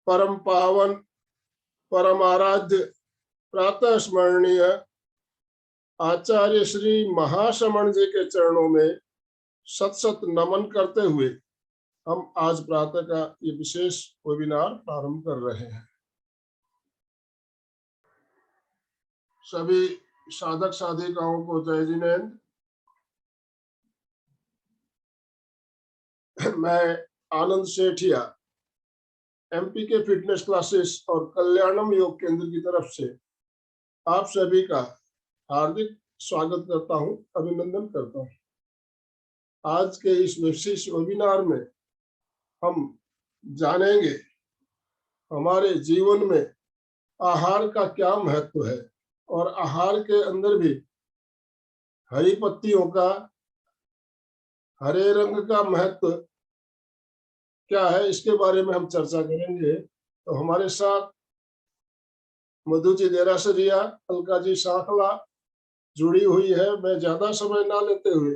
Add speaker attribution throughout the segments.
Speaker 1: परम पावन परम आराध्य प्रातः स्मरणीय आचार्य श्री महाश्रमण जी के चरणों में सत सत नमन करते हुए हम आज प्रातः का ये विशेष वेबिनार प्रारंभ कर रहे हैं। सभी साधक साधिकाओं को जय जिनेन्द्र। मैं आनंद सेठिया एमपी के फिटनेस क्लासेस और कल्याणम योग केंद्र की तरफ से आप सभी का हार्दिक स्वागत करता हूं, अभिनंदन करता हूं। आज के इस विशेष वेबिनार में हम जानेंगे हमारे जीवन में आहार का क्या महत्व है और आहार के अंदर भी हरी पत्तियों का, हरे रंग का महत्व क्या है, इसके बारे में हम चर्चा करेंगे। तो हमारे साथ मधु जी देरासरिया, अलका जी सांखला जुड़ी हुई है। मैं ज्यादा समय ना लेते हुए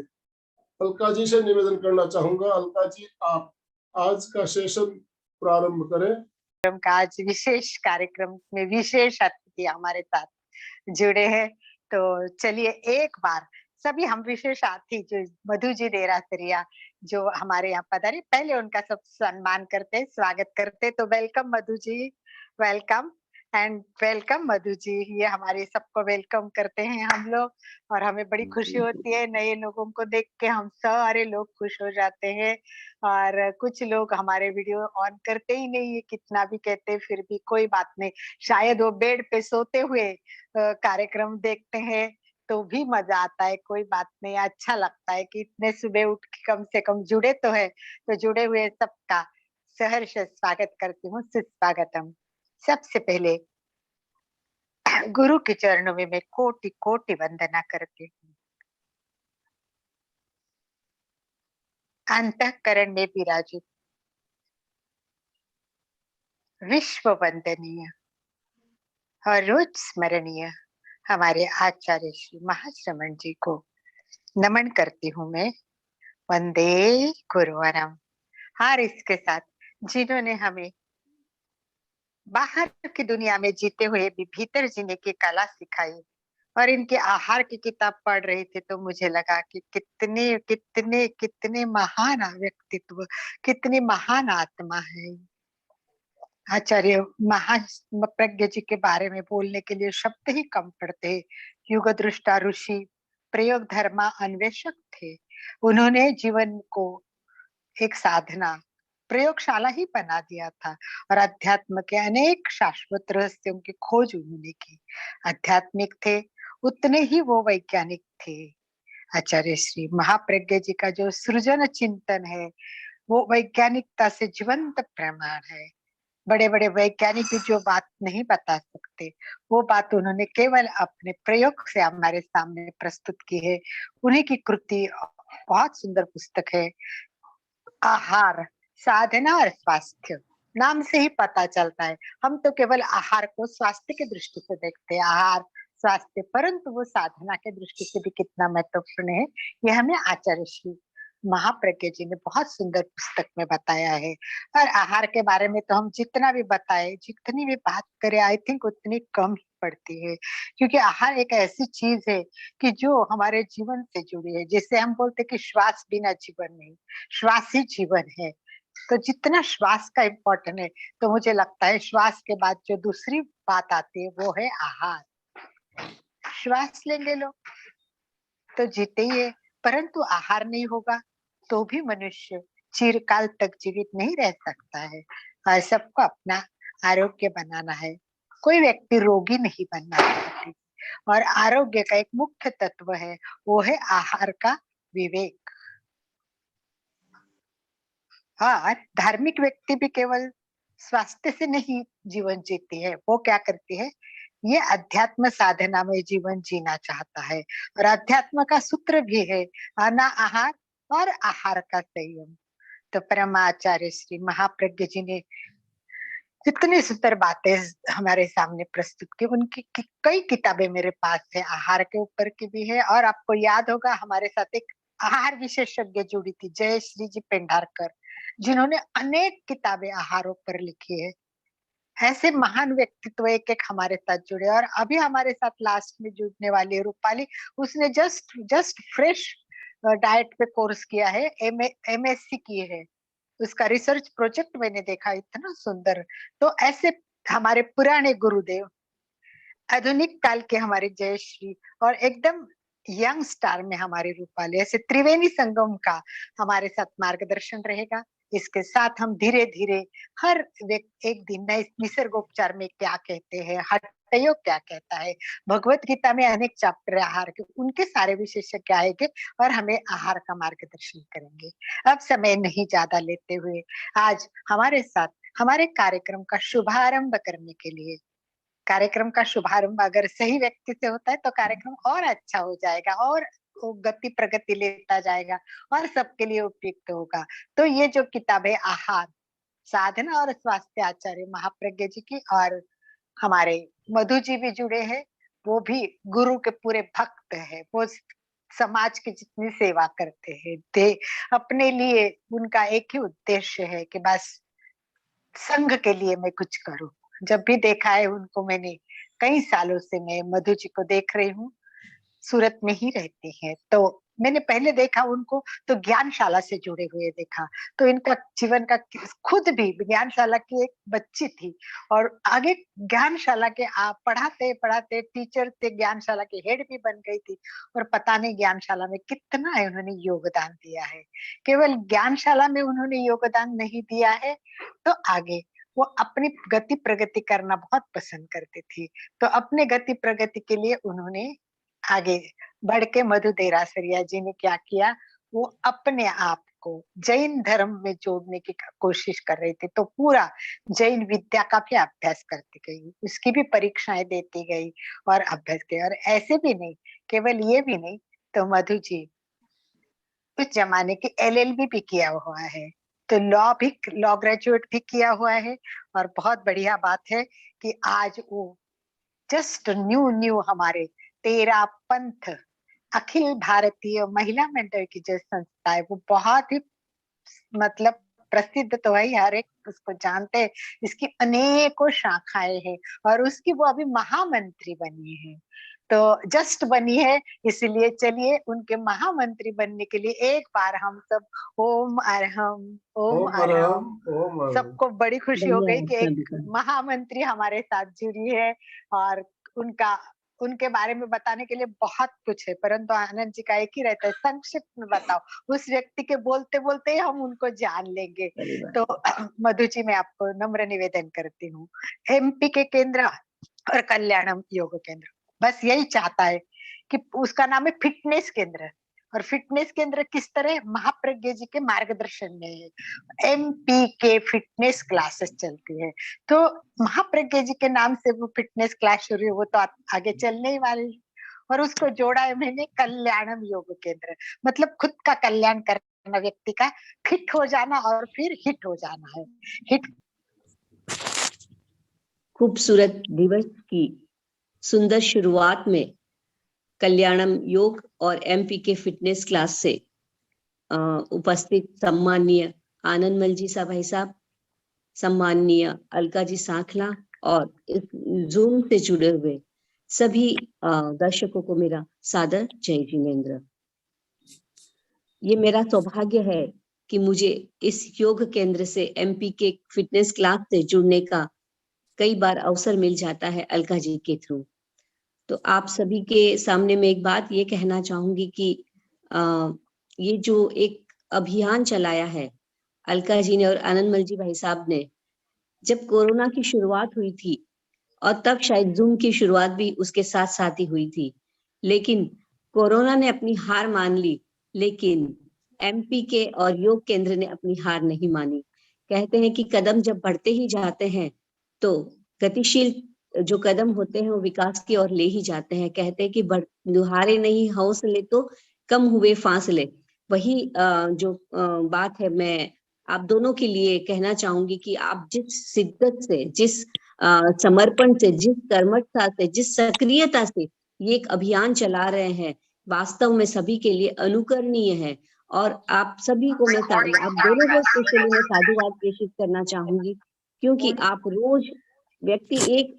Speaker 1: अलका जी से निवेदन करना चाहूंगा। अलका जी, आप आज का सेशन प्रारंभ करें।
Speaker 2: का आज विशेष कार्यक्रम में विशेष अतिथि हमारे साथ जुड़े हैं, तो चलिए एक बार सभी हम विशेष अतिथि जो मधु जी देरासरिया जो हमारे यहाँ पधारे, पहले उनका सब सम्मान करते, स्वागत करते। तो welcome Madhu ji, welcome and welcome Madhu ji. ये हमारे सबको वेलकम करते हैं हम लोग, और हमें बड़ी खुशी होती है नए लोगों को देख के। हम सारे लोग खुश हो जाते हैं, और कुछ लोग हमारे वीडियो ऑन करते ही नहीं है, कितना भी कहते फिर भी कोई बात नहीं, शायद वो बेड पे सोते हुए कार्यक्रम देखते हैं तो भी मजा आता है। कोई बात नहीं, अच्छा लगता है कि इतने सुबह उठ के कम से कम जुड़े तो है। तो जुड़े हुए सबका सहर्ष स्वागत करती हूँ, सुस्वागतम। सबसे पहले गुरु के चरणों में मैं कोटि कोटि वंदना करती हूँ। अंतःकरण में विराजित विश्व वंदनीय और रोज स्मरणीय हमारे आचार्य श्री महाश्रमण जी को नमन करती हूँ मैं। वंदे गुरुवरम। और इसके साथ जिन्होंने हमें बाहर की दुनिया में जीते हुए भी भीतर जीने की कला सिखाई, और इनके आहार की किताब पढ़ रही थी तो मुझे लगा कि कितने कितने कितने महान व्यक्तित्व, कितने महान आत्मा है। आचार्य महाप्रज्ञ जी के बारे में बोलने के लिए शब्द ही कम पड़ते। युग दृष्टा ऋषि, प्रयोग धर्मा अन्वेषक थे। उन्होंने जीवन को एक साधना प्रयोगशाला ही बना दिया था, और अध्यात्म के अनेक शाश्वत रहस्यों की खोज उन्होंने की। आध्यात्मिक थे उतने ही वो वैज्ञानिक थे। आचार्य श्री महाप्रज्ञ जी का जो सृजन चिंतन है वो वैज्ञानिकता से जीवंत प्रमाण है। बड़े बड़े वैज्ञानिक भी जो बात नहीं बता सकते वो बात उन्होंने केवल अपने प्रयोग से हमारे सामने प्रस्तुत की है। उन्हीं की कृति बहुत सुंदर पुस्तक है, आहार, साधना और स्वास्थ्य। नाम से ही पता चलता है, हम तो केवल आहार को स्वास्थ्य की दृष्टि से देखते हैं, आहार स्वास्थ्य, परंतु वो साधना के दृष्टि से भी कितना महत्वपूर्ण है ये हमें आचार्य श्री महाप्रज्ञ जी ने बहुत सुंदर पुस्तक में बताया है। और आहार के बारे में तो हम जितना भी बताए, जितनी भी बात करें, आई थिंक उतनी कम ही पड़ती है, क्योंकि आहार एक ऐसी चीज है कि जो हमारे जीवन से जुड़ी है। जैसे हम बोलते कि श्वास बिना जीवन नहीं, श्वास ही जीवन है। तो जितना श्वास का इम्पोर्टेंट है, तो मुझे लगता है श्वास के बाद जो दूसरी बात आती है वो है आहार। श्वास लेंगे लोग तो जीते ही है, परंतु आहार नहीं होगा तो भी मनुष्य चिरकाल तक जीवित नहीं रह सकता है। और सबको अपना आरोग्य बनाना है, कोई व्यक्ति रोगी नहीं बनना चाहती। और आरोग्य का एक मुख्य तत्व है वो है आहार का विवेक। और धार्मिक व्यक्ति भी केवल स्वास्थ्य से नहीं जीवन जीती है, वो क्या करती है, ये अध्यात्म साधना में जीवन जीना चाहता है। और अध्यात्म का सूत्र भी है अना आहार और आहार का संयम। तो परमाचार्य श्री महाप्रज्ञ जी ने इतनी सुंदर बातें हमारे सामने प्रस्तुत की। उनकी कई किताबें मेरे पास है, आहार के ऊपर की भी है। और आपको याद होगा हमारे साथ एक आहार विशेषज्ञ जुड़ी थी, जय श्री जी पेंढारकर, जिन्होंने अनेक किताबें आहारों पर लिखी है। ऐसे महान व्यक्तित्व एक एक हमारे साथ जुड़े। और अभी हमारे साथ लास्ट में जुड़ने वाली है रूपाली। उसने जस्ट फ्रेश डाइट पे कोर्स किया है, एमएससी की है। उसका रिसर्च प्रोजेक्ट मैंने देखा, इतना सुंदर। तो ऐसे हमारे पुराने गुरुदेव, आधुनिक काल के हमारे जयश्री, और एकदम यंग स्टार में हमारे रूपाली, ऐसे त्रिवेणी संगम का हमारे साथ मार्गदर्शन रहेगा। इसके साथ हम धीरे धीरे हर एक दिन नए निसर्गोपचार में क्या कहते हैं, हठयोग क्या कहता है, भगवत गीता में अनेक चैप्टर आहार के, उनके सारे विशेषज्ञ आएंगे और हमें आहार का मार्गदर्शन करेंगे। अब समय नहीं ज्यादा लेते हुए आज हमारे साथ हमारे कार्यक्रम का शुभारंभ करने के लिए, कार्यक्रम का शुभारंभ अगर सही व्यक्ति से होता है तो कार्यक्रम और अच्छा हो जाएगा और वो गति प्रगति लेता जाएगा और सबके लिए उपयुक्त होगा। तो ये जो किताब है आहार साधना और स्वास्थ्य आचार्य महाप्रज्ञ जी की, और हमारे मधु जी भी जुड़े हैं, वो भी गुरु के पूरे भक्त है। वो समाज की जितनी सेवा करते हैं, दे अपने लिए उनका एक ही उद्देश्य है कि बस संघ के लिए मैं कुछ करूं। जब भी देखा है उनको मैंने, कई सालों से मैं मधु जी को देख रही हूँ, सूरत में ही रहती हैं। तो मैंने पहले देखा उनको तो ज्ञानशाला से जुड़े हुए देखा। तो इनका जीवन का, खुद भी ज्ञानशाला की एक बच्ची थी और आगे ज्ञानशाला के पढ़ाते पढ़ाते टीचर थे, ज्ञानशाला के हेड भी बन गई थी। और पता नहीं ज्ञानशाला में कितना उन्होंने योगदान दिया है। केवल ज्ञानशाला में उन्होंने योगदान नहीं दिया है, तो आगे वो अपनी गति प्रगति करना बहुत पसंद करती थी। तो अपने गति प्रगति के लिए उन्होंने आगे बढ़ के मधु देरासरिया जी ने क्या किया, वो अपने आप को जैन धर्म में जोड़ने की कोशिश कर रही थी। तो पूरा जैन विद्या का भी अभ्यास करती गई, उसकी भी परीक्षाएं देती गई और अभ्यास किया। और ऐसे भी नहीं, केवल ये भी नहीं, तो मधु जी उस जमाने के एलएलबी भी किया हुआ है, तो लॉ ग्रेजुएट भी किया हुआ है। और बहुत बढ़िया बात है कि आज वो जस्ट न्यू न्यू हमारे तेरा पंथ अखिल भारतीय महिला मंडल की जो संस्था है, वो बहुत ही मतलब प्रसिद्ध तो है, हर एक उसको जानते हैं। इसकी अनेकों शाखाएं हैं और उसकी वो अभी महामंत्री बनी है। तो जस्ट बनी है, इसलिए चलिए उनके महामंत्री बनने के लिए एक बार हम सब ओम अरहम ओम
Speaker 1: ओम
Speaker 2: अरहम।
Speaker 1: अरहम ओम अरहम।
Speaker 2: सबको बड़ी खुशी हो गई
Speaker 3: धन्यवाद
Speaker 2: कि एक
Speaker 3: सभी का।
Speaker 2: महामंत्री हमारे साथ जुड़ी है। और उनका उनके बारे में बताने के लिए बहुत कुछ है, परंतु आनंद जी का एक ही रहता है, संक्षिप्त में बताओ। उस व्यक्ति के बोलते बोलते ही हम उनको जान लेंगे। तो मधु जी, मैं आपको नम्र निवेदन करती हूँ, एमपी के केंद्र और कल्याणम योग केंद्र बस यही चाहता है कि उसका नाम है फिटनेस केंद्र। और फिटनेस केंद्र किस तरह, महाप्रज्ञ जी के मार्गदर्शन में है। एमपी के फिटनेस क्लासेस चलती है। तो महाप्रज्ञ जी के नाम से वो फिटनेस क्लास शुरू है, वो तो आगे चलने ही वाली है। और उसको जोड़ा है मैंने कल्याणम योग केंद्र, मतलब खुद का कल्याण करना, व्यक्ति का फिट हो जाना और फिर हिट हो जाना है। हिट
Speaker 3: खूबसूरत दिवस की सुंदर शुरुआत में कल्याणम योग और एमपी के फिटनेस क्लास से उपस्थित सम्माननीय आनंदमल जी सा भाई साहब, सम्माननीय अलका जी सांखला और इस जूम से जुड़े हुए सभी दर्शकों को मेरा सादर जय जिनेन्द्र। ये मेरा सौभाग्य है कि मुझे इस योग केंद्र से एमपी के फिटनेस क्लास से जुड़ने का कई बार अवसर मिल जाता है अलका जी के थ्रू। तो आप सभी के सामने मैं एक बात ये कहना चाहूंगी कि ये जो एक अभियान चलाया है अलका जी ने और आनंदमल जी भाई साहब ने, जब कोरोना की शुरुआत हुई थी और तब शायद जूम की शुरुआत भी उसके साथ साथ ही हुई थी, लेकिन कोरोना ने अपनी हार मान ली, लेकिन एमपी के और योग केंद्र ने अपनी हार नहीं मानी। कहते हैं कि कदम जब बढ़ते ही जाते हैं तो गतिशील जो कदम होते हैं वो विकास की ओर ले ही जाते हैं। कहते हैं कि हारे नहीं हौसले तो कम हुए फासले। वही जो बात है, मैं आप दोनों के लिए कहना चाहूंगी कि आप जिस शिद्दत से, जिस समर्पण से, जिस कर्मठता से, जिस सक्रियता से ये एक अभियान चला रहे हैं, वास्तव में सभी के लिए अनुकरणीय है। और आप सभी को मैं आप दोनों को स्पेशली मैं साधुवाद प्रेषित करना चाहूंगी, क्योंकि आप रोज व्यक्ति एक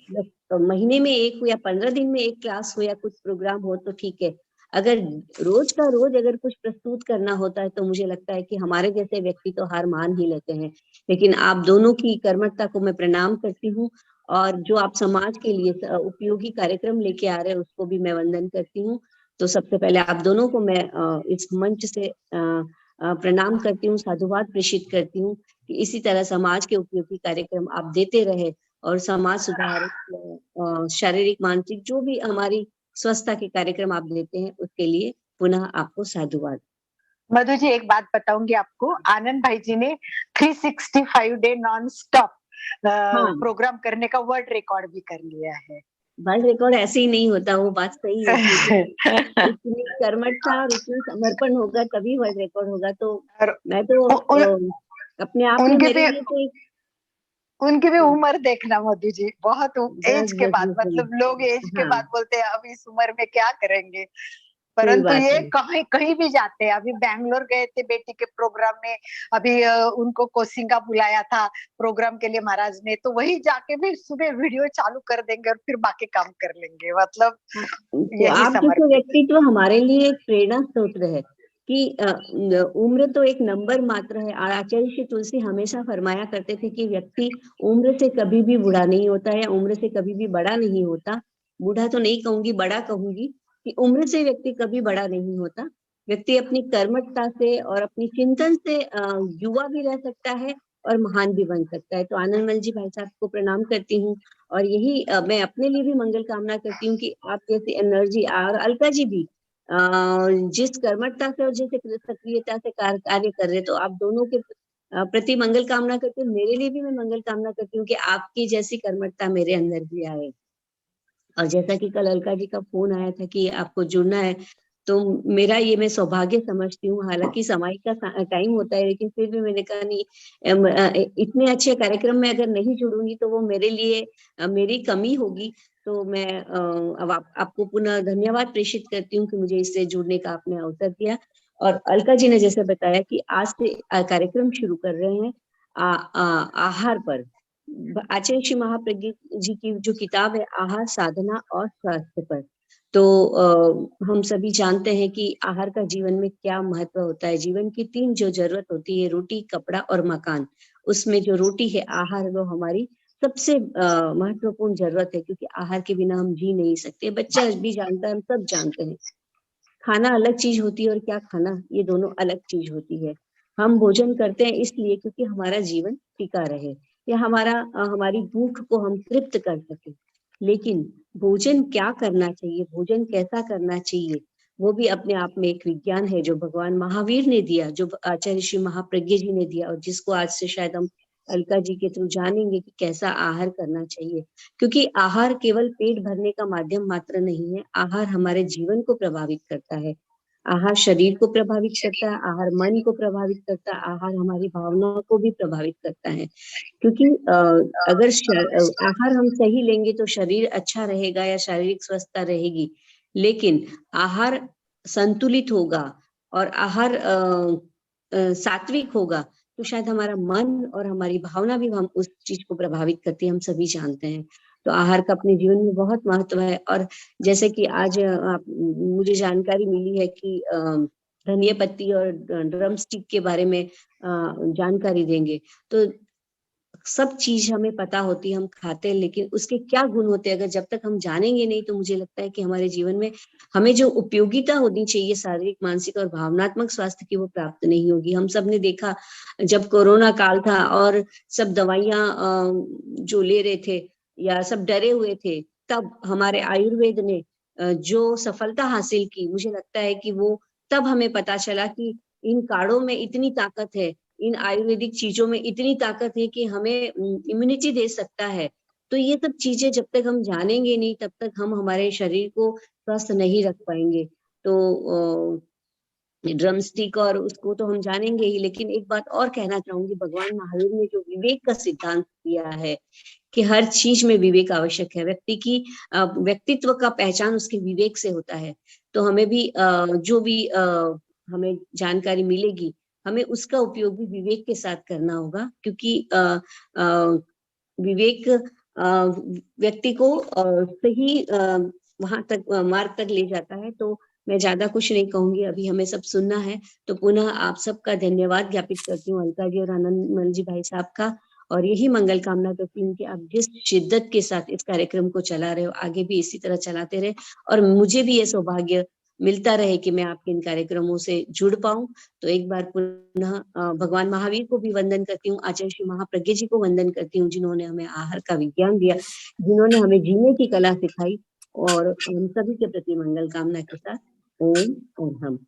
Speaker 3: महीने में एक हो या 15 दिन में एक क्लास हो या कुछ प्रोग्राम हो तो ठीक है। अगर रोज का रोज अगर कुछ प्रस्तुत करना होता है तो मुझे लगता है कि हमारे जैसे व्यक्ति तो हार मान ही लेते हैं। लेकिन आप दोनों की कर्मठता को मैं प्रणाम करती हूँ, और जो आप समाज के लिए उपयोगी कार्यक्रम लेके आ रहे हैं उसको भी मैं वंदन करती हूँ। तो सबसे पहले आप दोनों को मैं इस मंच से प्रणाम करती हूँ, साधुवाद प्रेषित करती हूँ कि इसी तरह समाज के उपयोगी कार्यक्रम आप देते रहे, और समाज सुधार, शारीरिक मानसिक जो भी हमारी स्वच्छता के कार्यक्रम आप देते हैं उसके लिए पुनः आपको साधुवाद।
Speaker 2: मधु जी, एक बात बताऊंगी आपको, आनंद भाई जी ने 365 डे नॉन स्टॉप प्रोग्राम करने का वर्ल्ड रिकॉर्ड भी कर लिया है।
Speaker 3: वर्ल्ड रिकॉर्ड ऐसे ही नहीं होता, वो बात सही है, क्योंकि इतनी कर्मठता और इतना समर्पण होगा तभी वर्ल्ड रिकॉर्ड होगा। तो मैं तो अपने आप में मेरे लिए तो
Speaker 2: उनकी भी उम्र देखना मधु जी, बहुत एज के बाद,
Speaker 3: बस,
Speaker 2: मतलब लोग एज के
Speaker 3: हाँ,
Speaker 2: बाद बोलते हैं अब इस उम्र में क्या करेंगे,
Speaker 3: सही
Speaker 2: परंतु
Speaker 3: बात
Speaker 2: ये
Speaker 3: है।
Speaker 2: कहीं कहीं भी जाते हैं। अभी बैंगलोर गए थे बेटी के प्रोग्राम में, अभी उनको कोसिंगा बुलाया था प्रोग्राम के लिए महाराज ने, तो वही जाके भी सुबह वीडियो चालू कर देंगे और फिर बाकी काम कर लेंगे, मतलब
Speaker 3: तो
Speaker 2: यही
Speaker 3: आप जैसे
Speaker 2: समर्पित।
Speaker 3: व्यक्तित्व हमारे लिए एक प्रेरणा स्रोत है कि उम्र तो एक नंबर मात्र है। आचार्य श्री तुलसी हमेशा फरमाया करते थे कि व्यक्ति उम्र से कभी भी बूढ़ा नहीं होता है, उम्र से कभी भी बड़ा नहीं होता। बूढ़ा तो नहीं कहूंगी, बड़ा कहूंगी, कि उम्र से व्यक्ति कभी बड़ा नहीं होता। व्यक्ति अपनी कर्मठता से और अपनी चिंतन से युवा भी रह सकता है और महान भी बन सकता है। तो आनंदमल जी भाई साहब को प्रणाम करती हूँ, और यही मैं अपने लिए भी मंगल कामना करती हूँ कि आप जैसी एनर्जी, और अलका जी भी जिस कर्मठता से और जिस सक्रियता से कार्य कर रहे, तो आप दोनों के प्रति मंगल कामना करती हूँ। मेरे लिए भी मैं मंगल कामना करती हूँ कि आपकी जैसी कर्मठता मेरे अंदर भी आए। और जैसा कि कल अलका जी का फोन आया था कि आपको जुड़ना है, तो मेरा ये मैं सौभाग्य समझती हूँ। हालांकि समय का टाइम होता है, लेकिन फिर भी मैंने कहा नहीं, इतने अच्छे कार्यक्रम में अगर नहीं जुड़ूंगी तो वो मेरे लिए मेरी कमी होगी। तो मैं अब आपको पुनः धन्यवाद प्रेषित करती हूँ कि मुझे इससे जुड़ने का आपने अवसर दिया। और अलका जी ने जैसे बताया कि आज से कार्यक्रम शुरू कर रहे हैं आहार पर। आचार्य श्री महाप्रज्ञ जी की जो किताब है आहार, साधना और स्वास्थ्य पर, तो हम सभी जानते हैं कि आहार का जीवन में क्या महत्व होता है। जीवन की 3 जो जरूरत होती है, रोटी, कपड़ा और मकान, उसमें जो रोटी है, आहार, वो हमारी सबसे महत्वपूर्ण जरूरत है, क्योंकि आहार के बिना हम जी नहीं सकते। बच्चा भी जानता है, हम सब जानते हैं। खाना अलग चीज होती है और क्या खाना, ये दोनों अलग चीज होती है। हम भोजन करते हैं इसलिए क्योंकि हमारा जीवन टिका रहे, या हमारी भूख को हम तृप्त कर सके। लेकिन भोजन क्या करना चाहिए, भोजन कैसा करना चाहिए, वो भी अपने आप में एक विज्ञान है जो भगवान महावीर ने दिया, जो आचार्य श्री महाप्रज्ञ जी ने दिया, और जिसको आज से शायद हम अलका जी के थ्रू जानेंगे कि कैसा आहार करना चाहिए। क्योंकि आहार केवल पेट भरने का माध्यम मात्र नहीं है, आहार हमारे जीवन को प्रभावित करता है। आहार शरीर को प्रभावित करता है, आहार मन को प्रभावित करता है, आहार हमारी भावनाओं को भी प्रभावित करता है। क्योंकि अगर आहार हम सही लेंगे तो शरीर अच्छा रहेगा या शारीरिक स्वस्थता रहेगी। लेकिन आहार संतुलित होगा और आहार सात्विक होगा तो शायद हमारा मन और हमारी भावना भी हम उस चीज को प्रभावित करती है, हम सभी जानते हैं। तो आहार का अपने जीवन में बहुत महत्व है। और जैसे कि आज मुझे जानकारी मिली है कि धनिया पत्ती और ड्रम स्टिक के बारे में जानकारी देंगे, तो सब चीज हमें पता होती है, हम खाते हैं, लेकिन उसके क्या गुण होते हैं अगर जब तक हम जानेंगे नहीं, तो मुझे लगता है कि हमारे जीवन में हमें जो उपयोगिता होनी चाहिए शारीरिक, मानसिक और भावनात्मक स्वास्थ्य की, वो प्राप्त नहीं होगी। हम सब ने देखा जब कोरोना काल था और सब दवाइयां जो ले रहे थे या सब डरे हुए थे, तब हमारे आयुर्वेद ने जो सफलता हासिल की, मुझे लगता है कि वो तब हमें पता चला कि इन काढ़ों में इतनी ताकत है, इन आयुर्वेदिक चीजों में इतनी ताकत है कि हमें इम्यूनिटी दे सकता है। तो ये सब चीजें जब तक हम जानेंगे नहीं, तब तक हम हमारे शरीर को स्वस्थ नहीं रख पाएंगे। तो ड्रम स्टिक और उसको तो हम जानेंगे ही, लेकिन एक बात और कहना चाहूंगी, भगवान महावीर ने जो विवेक का सिद्धांत दिया है कि हर चीज में विवेक आवश्यक है। व्यक्ति की व्यक्तित्व का पहचान उसके विवेक से होता है। तो हमें भी जो भी हमें जानकारी मिलेगी, हमें उसका उपयोग भी विवेक के साथ करना होगा, क्योंकि विवेक व्यक्ति को सही वहां तक मार्ग तक ले जाता है। तो मैं ज्यादा कुछ नहीं कहूंगी, अभी हमें सब सुनना है। तो पुनः आप सबका धन्यवाद ज्ञापित करती हूँ अलका जी और आनंदमल जी भाई साहब का, और यही मंगल कामना करती हूँ कि आप जिस शिद्दत के साथ इस कार्यक्रम को चला रहे हो आगे भी इसी तरह चलाते रहे, और मुझे भी ये सौभाग्य मिलता रहे कि मैं आपके इन कार्यक्रमों से जुड़ पाऊं। तो एक बार पुनः भगवान महावीर को भी वंदन करती हूँ, आचार्य श्री महाप्रज्ञ जी को वंदन करती हूँ, जिन्होंने हमें आहार का विज्ञान दिया, जिन्होंने हमें जीने की कला सिखाई, और हम सभी के प्रति मंगल कामना के साथ ओम और हम।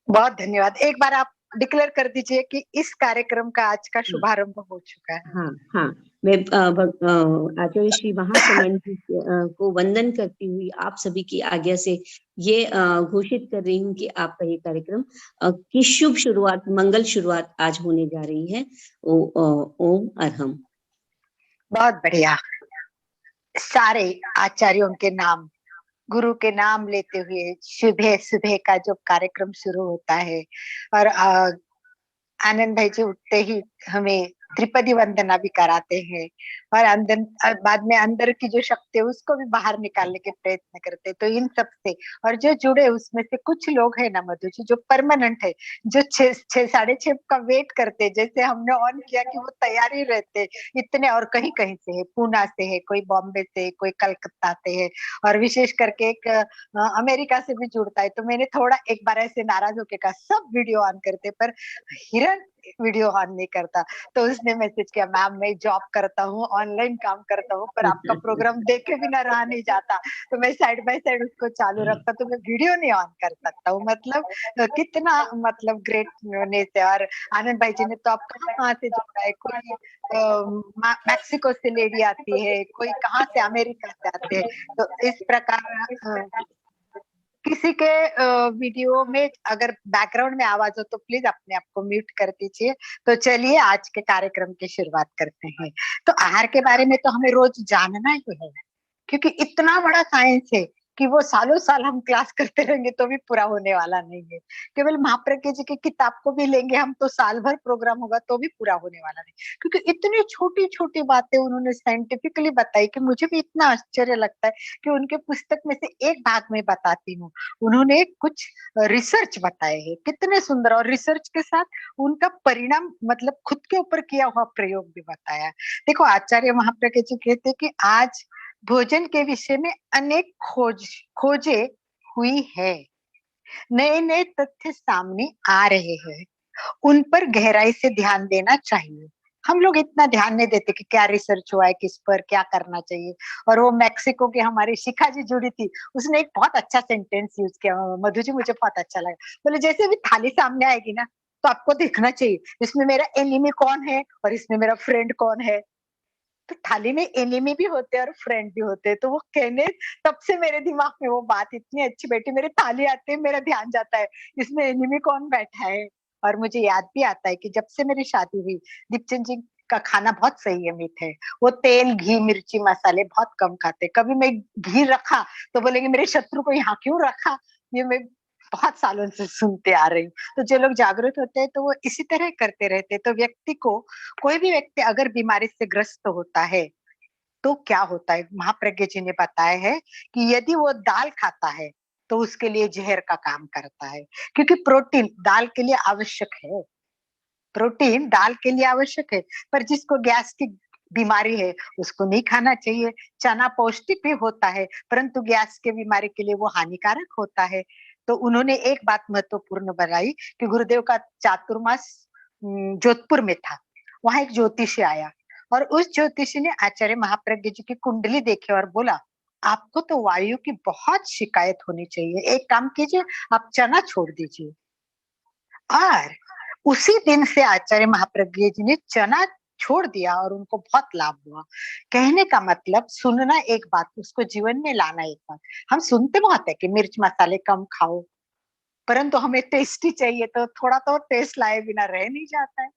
Speaker 2: बहुत धन्यवाद। एक बार आप डिक्लेयर कर दीजिए कि इस कार्यक्रम का आज का शुभारंभ हो चुका है।
Speaker 3: हाँ हाँ, मैं आचार्य श्री महाश्रमण जी को वंदन करती हुई आप सभी की आज्ञा से ये घोषित कर रही हूँ कि आपका ये कार्यक्रम की शुभ शुरुआत, मंगल शुरुआत आज होने जा रही है। ओम अरहम।
Speaker 2: बहुत बढ़िया। सारे आचार्यों के नाम, गुरु के नाम लेते हुए सुबह सुबह का जो कार्यक्रम शुरू होता है, और आनंद भाई जी उठते ही हमें त्रिपदी वंदना भी कराते हैं, और अंदर बाद में अंदर की जो शक्ति है उसको भी बाहर निकालने के प्रयत्न करते हैं। तो इन सब से, और जो जुड़े उसमें से कुछ लोग है ना मधु जी, जो परमानेंट है, जो 6-6:30 का वेट करते, जैसे हमने ऑन किया कि वो तैयारी रहते इतने, और कहीं कहीं से है, पूना से है, कोई बॉम्बे से, कोई कलकत्ता से है, और विशेष करके एक अमेरिका से भी जुड़ता है। तो मैंने थोड़ा एक बार ऐसे नाराज होके कहा सब वीडियो ऑन करते, पर हिरण वीडियो ऑन नहीं करता। तो उसने मैसेज किया, मैम मैं जॉब करता हूँ, ऑनलाइन काम करता हूँ, पर आपका प्रोग्राम देखे बिना रहा नहीं जाता, तो मैं साइड बाय साइड उसको चालू रखता, तो मैं वीडियो नहीं ऑन कर सकता हूँ। मतलब कितना मतलब ग्रेटनेस है। और आनंद भाई जी ने तो आप कहाँ से जोड़ा है, कोई मैक्सिको से लेडी आती है, कोई कहाँ से अमेरिका से आते हैं। तो इस प्रकार किसी के वीडियो में अगर बैकग्राउंड में आवाज हो तो प्लीज अपने आप को म्यूट कर दीजिए। तो चलिए आज के कार्यक्रम की शुरुआत करते हैं। तो आहार के बारे में तो हमें रोज जानना ही है, क्योंकि इतना बड़ा साइंस है कि वो सालों साल हम क्लास करते रहेंगे तो भी पूरा होने वाला नहीं है। केवल महाप्रज्ञ जी की किताब को भी लेंगे हम तो साल भर प्रोग्राम होगा तो भी पूरा होने वाला नहीं, क्योंकि इतनी छोटी छोटी बातें उन्होंने साइंटिफिकली बताई कि मुझे भी इतना आश्चर्य लगता है कि उनके पुस्तक में से एक भाग में बताती हूँ। उन्होंने कुछ रिसर्च बताए हैं, कितने सुंदर, और रिसर्च के साथ उनका परिणाम मतलब खुद के ऊपर किया हुआ प्रयोग भी बताया। देखो आचार्य महाप्रज्ञ जी कहते कि आज भोजन के विषय में अनेक खोजे हुई है, नए नए तथ्य सामने आ रहे हैं, उन पर गहराई से ध्यान देना चाहिए। हम लोग इतना ध्यान नहीं देते कि क्या रिसर्च हुआ है, किस पर क्या करना चाहिए। और वो मैक्सिको के हमारी शिखा जी जुड़ी थी, उसने एक बहुत अच्छा सेंटेंस यूज किया मधु जी, मुझे बहुत अच्छा लगा। बोले जैसे भी थाली सामने आएगी ना तो आपको देखना चाहिए इसमें मेरा एनिमी कौन है और इसमें मेरा फ्रेंड कौन है। तो थाली में एनिमी भी होते हैं और फ्रेंड भी होते हैं। तो वो कहने, तब से मेरे दिमाग में वो बात इतनी अच्छी बैठी, मेरी थाली आती है मेरा ध्यान जाता है इसमें एनिमी कौन बैठा है। और मुझे याद भी आता है कि जब से मेरी शादी हुई, दीपचंद जी का खाना बहुत संयमित है। वो तेल घी मिर्ची मसाले बहुत कम खाते। कभी मैं घी रखा तो बोलेंगे मेरे शत्रु को यहाँ क्यों रखा। ये मैं बहुत सालों से सुनते आ रही हूँ। तो जो लोग जागरूक होते हैं तो वो इसी तरह करते रहते हैं। तो व्यक्ति को, कोई भी व्यक्ति अगर बीमारी से ग्रस्त होता है तो क्या होता है, महाप्रज्ञ जी ने बताया है कि यदि वो दाल खाता है तो उसके लिए जहर का काम करता है, क्योंकि प्रोटीन दाल के लिए आवश्यक है। प्रोटीन दाल के लिए आवश्यक है, पर जिसको गैस की बीमारी है उसको नहीं खाना चाहिए। चना पौष्टिक भी होता है परंतु गैस के बीमारी के लिए वो हानिकारक होता है। तो उन्होंने एक बात महत्वपूर्ण बताई कि गुरुदेव का चातुर्मास जोधपुर में था। वहां एक ज्योतिषी आया और उस ज्योतिषी ने आचार्य महाप्रज्ञ जी की कुंडली देखी और बोला आपको तो वायु की बहुत शिकायत होनी चाहिए, एक काम कीजिए आप चना छोड़ दीजिए। और उसी दिन से आचार्य महाप्रज्ञ जी ने चना छोड़ दिया और उनको बहुत लाभ हुआ। कहने का मतलब सुनना एक बात, उसको जीवन में लाना एक बात। हम सुनते बहुत है कि मिर्च मसाले कम खाओ, परंतु हमें टेस्टी चाहिए तो थोड़ा तो टेस्ट लाए बिना रह नहीं जाता है।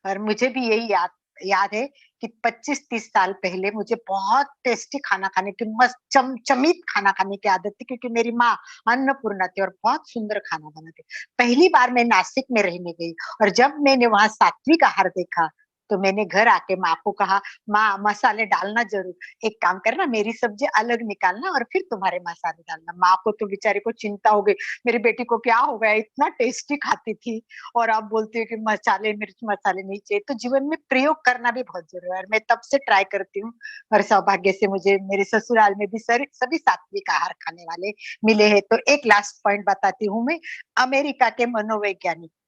Speaker 2: और मुझे भी यही याद है कि 25-30 साल पहले मुझे बहुत टेस्टी खाना खाने की, मस्त चमचमीत खाना खाने की आदत थी, क्योंकि मेरी माँ अन्नपूर्णा थी और बहुत सुंदर खाना बनाती। पहली बार मैं नासिक में रहने गई और जब मैंने वहां सात्विक आहार देखा तो मैंने घर आके माँ को कहा, माँ मसाले डालना जरूर, एक काम करना मेरी सब्जी अलग निकालना और फिर तुम्हारे मसाले डालना। माँ को तो बेचारी को चिंता हो गई, मेरी बेटी को क्या हो गया, इतना टेस्टी खाती थी और अब बोलती है कि मसाले मिर्च मसाले नहीं चाहिए। तो जीवन में प्रयोग करना भी बहुत जरूरी है और मैं तब से ट्राई करती हूँ और सौभाग्य से मुझे मेरे ससुराल में भी सभी सात्विक आहार खाने वाले मिले हैं। तो एक लास्ट पॉइंट बताती हूँ मैं, अमेरिका के मनोवैज्ञानिक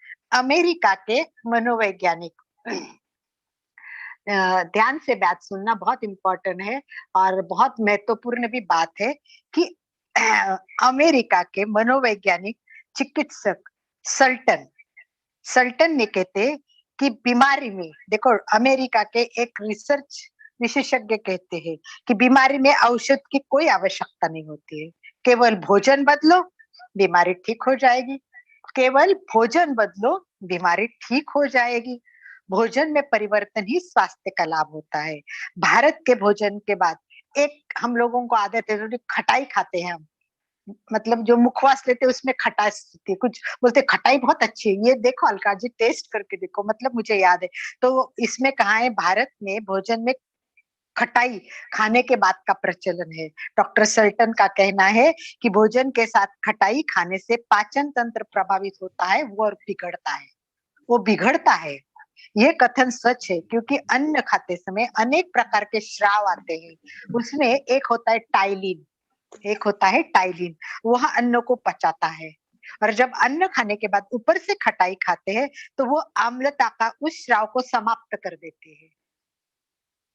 Speaker 2: ध्यान से बात सुनना बहुत इम्पोर्टेंट है और बहुत महत्वपूर्ण भी बात है कि अमेरिका के मनोवैज्ञानिक चिकित्सक सल्टन ने कहते कि बीमारी में, देखो अमेरिका के एक रिसर्च विशेषज्ञ कहते हैं कि बीमारी में औषध की कोई आवश्यकता नहीं होती है, केवल भोजन बदलो बीमारी ठीक हो जाएगी, केवल भोजन बदलो बीमारी ठीक हो जाएगी। भोजन में परिवर्तन ही स्वास्थ्य का लाभ होता है। भारत के भोजन के बाद एक हम लोगों को आदत है, खटाई खाते हैं हम, मतलब जो मुखवास लेते हैं उसमें खटास होती है, कुछ बोलते खटाई बहुत अच्छी है, ये देखो अलका जी टेस्ट करके देखो, मतलब मुझे याद है। तो इसमें कहा है भारत में भोजन में खटाई खाने के बाद का प्रचलन है। डॉक्टर सल्टन का कहना है कि भोजन के साथ खटाई खाने से पाचन तंत्र प्रभावित होता है वो बिगड़ता है। ये कथन सच है क्योंकि अन्न खाते समय अनेक प्रकार के स्राव आते हैं, उसमें एक होता है टाइलिन, वह अन्न को पचाता है और जब अन्न खाने के बाद ऊपर से खटाई खाते हैं तो वो आम्लता का उस स्राव को समाप्त कर देती है।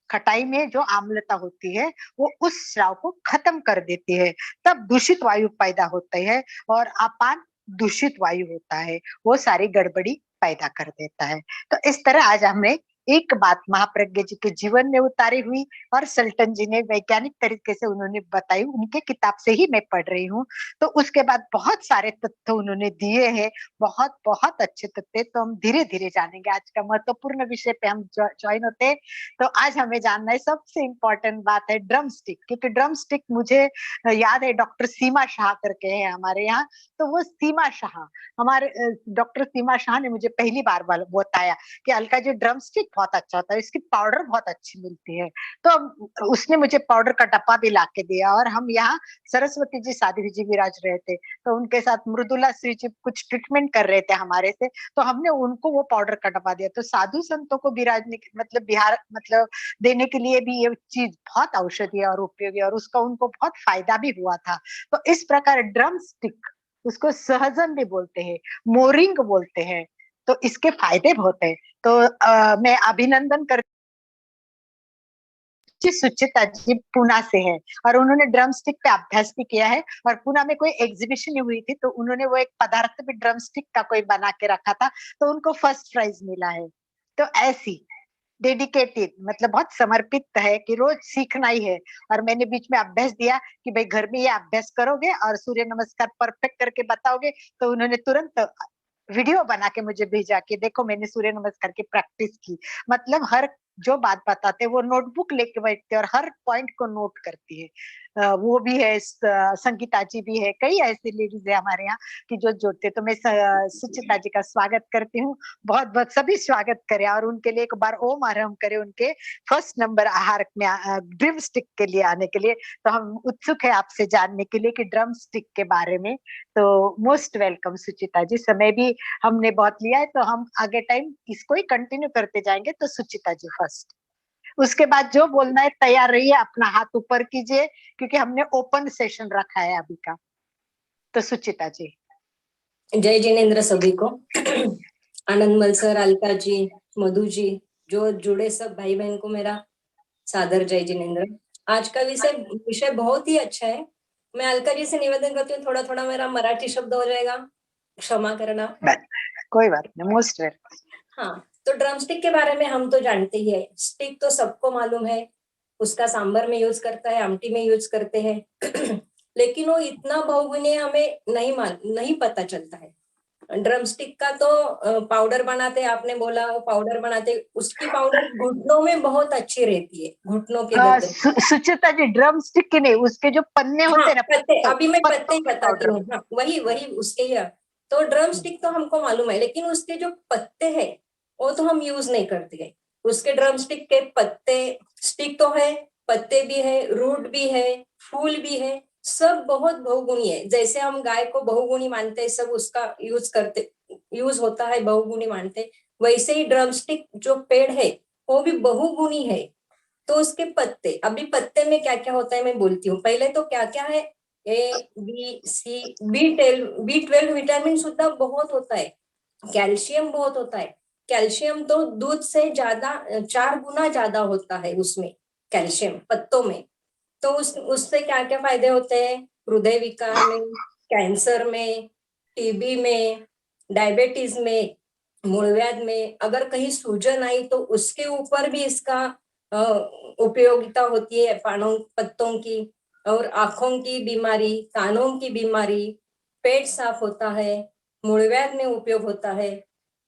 Speaker 2: खटाई में जो आम्लता होती है वो उस स्राव को खत्म कर देती है, तब दूषित वायु पैदा होती है और अपान दूषित वायु होता है, वो सारी गड़बड़ी पैदा कर देता है। तो इस तरह आज हमने एक बात महाप्रज्ञ जी के जीवन में उतारी हुई और सल्टन जी ने वैज्ञानिक तरीके से उन्होंने बताई, उनके किताब से ही मैं पढ़ रही हूँ। तो उसके बाद बहुत सारे तथ्य उन्होंने दिए हैं, बहुत बहुत अच्छे तथ्य, तो हम धीरे धीरे जानेंगे। आज का महत्वपूर्ण विषय पे हम ज्वाइन होते हैं। तो आज हमें जानना है, सबसे इम्पोर्टेंट बात है ड्रम स्टिक, क्योंकि ड्रम स्टिक मुझे याद है डॉक्टर सीमा शाह करके है हमारे यहाँ, तो वो सीमा शाह हमारे डॉक्टर सीमा शाह ने मुझे पहली बार बताया कि अलका जी ड्रम स्टिक बहुत अच्छा होता है, इसकी पाउडर बहुत अच्छी मिलती है। तो उसने मुझे पाउडर का डब्बा भी ला के दिया और हम यहाँ सरस्वती जी साध्वी जी विराज रहे थे, तो उनके साथ मृदुला श्री जी कुछ ट्रीटमेंट कर रहे थे हमारे से, तो हमने उनको वो पाउडर का डब्बा दिया। तो साधु संतों को विराजने मतलब बिहार मतलब देने के लिए भी ये चीज बहुत औषधि और उपयोगी और उसका उनको बहुत फायदा भी हुआ था। तो इस प्रकार ड्रम स्टिक, उसको सहजन भी बोलते हैं, मोरिंग बोलते हैं, तो इसके फायदे बहुत है। तो मैं अभिनंदन कर सुचिता जी पुणे से है और उन्होंने ड्रम स्टिक पे अभ्यास भी किया है और पुणे में कोई एग्जीबिशन हुई थी तो उन्होंने वो एक पदार्थ भी ड्रम स्टिक का कोई बना के रखा था, तो उनको फर्स्ट प्राइज मिला है। तो ऐसी डेडिकेटेड मतलब बहुत समर्पित है कि रोज सीखना ही है। और मैंने बीच में अभ्यास दिया कि भाई घर में ये अभ्यास करोगे और सूर्य नमस्कार परफेक्ट करके बताओगे, तो उन्होंने तुरंत वीडियो बना के मुझे भेजा कि देखो मैंने सूर्य नमस्कार की प्रैक्टिस की। मतलब हर जो बात बताते वो नोटबुक लेके बैठते और हर पॉइंट को नोट करती है। वो भी है, संगीता जी भी है, कई ऐसी लेडीज है हमारे यहाँ कि जो जोड़ते। तो मैं सुचिता जी का स्वागत करती हूँ, बहुत बहुत सभी स्वागत करें और उनके लिए एक बार ओम आरंभ करें उनके फर्स्ट नंबर आहार में ड्रम स्टिक के लिए आने के लिए। तो हम उत्सुक है आपसे जानने के लिए कि ड्रम स्टिक के बारे में। तो मोस्ट वेलकम सुचिता जी, समय भी हमने बहुत लिया है तो हम आगे टाइम इसको ही कंटिन्यू करते जाएंगे। तो सुचिता जी फर्स्ट, उसके बाद जो बोलना है तैयार रहिए, अपना हाथ ऊपर कीजिए क्योंकि हमने ओपन सेशन रखा है अभी का। तो सुचिता जी।
Speaker 4: जय जिनेन्द्र सभी को। आनंदमल सर, अलका जी, मधु जी, जो जुड़े सब भाई बहन को मेरा सादर जय जिनेन्द्र। आज का विषय बहुत ही अच्छा है। मैं अलका जी से निवेदन करती हूँ, थोड़ा थोड़ा मेरा मराठी शब्द हो जाएगा, क्षमा करना।
Speaker 2: कोई बात नहीं, मोस्ट वेलकम।
Speaker 4: हाँ, तो ड्रम स्टिक के बारे में हम तो जानते ही है। स्टिक तो सबको मालूम है, उसका सांबर में यूज करता है, आमटी में यूज करते हैं लेकिन वो इतना बहुगुणीय हमें नहीं पता चलता है। ड्रम स्टिक का तो पाउडर बनाते, आपने बोला वो पाउडर बनाते, उसकी पाउडर घुटनों में बहुत अच्छी रहती है, घुटनों के दर्द।
Speaker 2: सुचिता जी ड्रम स्टिक के नहीं, उसके जो पन्ने होते हैं ना,
Speaker 4: पत्ते, अभी मैं पत्ते ही बताती हूँ। हाँ, वही उसके ही। तो ड्रम स्टिक तो हमको मालूम है, लेकिन उसके जो पत्ते हैं वो तो हम यूज नहीं करते हैं। उसके ड्रम स्टिक के पत्ते, स्टिक तो है, पत्ते भी है, रूट भी है, फूल भी है, सब बहुत बहुगुणी है। जैसे हम गाय को बहुगुणी मानते हैं, सब उसका यूज होता है, बहुगुणी मानते, वैसे ही ड्रम स्टिक जो पेड़ है वो भी बहुगुणी है। तो उसके पत्ते, अभी पत्ते में क्या क्या होता है मैं बोलती हूँ। पहले तो क्या क्या है, ए बी सी, बी12 विटामिन सुद्धा बहुत होता है, कैल्शियम बहुत होता है। कैल्शियम तो दूध से ज्यादा 4 गुना ज्यादा होता है उसमें, कैल्शियम पत्तों में। तो उससे क्या क्या फायदे होते हैं, हृदय विकार में, कैंसर में, टीबी में, डायबिटीज में, मूलव्याध में, अगर कहीं सूजन आई तो उसके ऊपर भी इसका उपयोगिता होती है पानों पत्तों की। और आंखों की बीमारी, कानों की बीमारी, पेट साफ होता है, मूलव्याध में उपयोग होता है।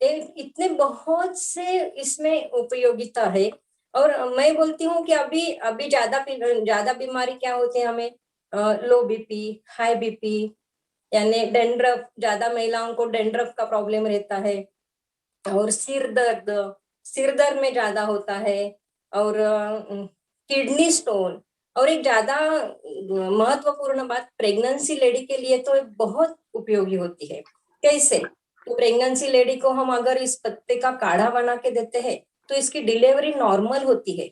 Speaker 4: इतने बहुत से इसमें उपयोगिता है। और मैं बोलती हूँ कि अभी अभी ज्यादा बीमारी क्या होती है हमें, लो बीपी, हाई बीपी, यानी डेंड्रफ, ज्यादा महिलाओं को डेंड्रफ का प्रॉब्लम रहता है। और सिर दर्द में ज्यादा होता है। और किडनी स्टोन। और एक ज्यादा महत्वपूर्ण बात, प्रेगनेंसी लेडी के लिए तो बहुत उपयोगी होती है। कैसे, तो प्रेगनेंसी लेडी को हम अगर इस पत्ते का काढ़ा बना के देते हैं तो इसकी डिलीवरी नॉर्मल होती है।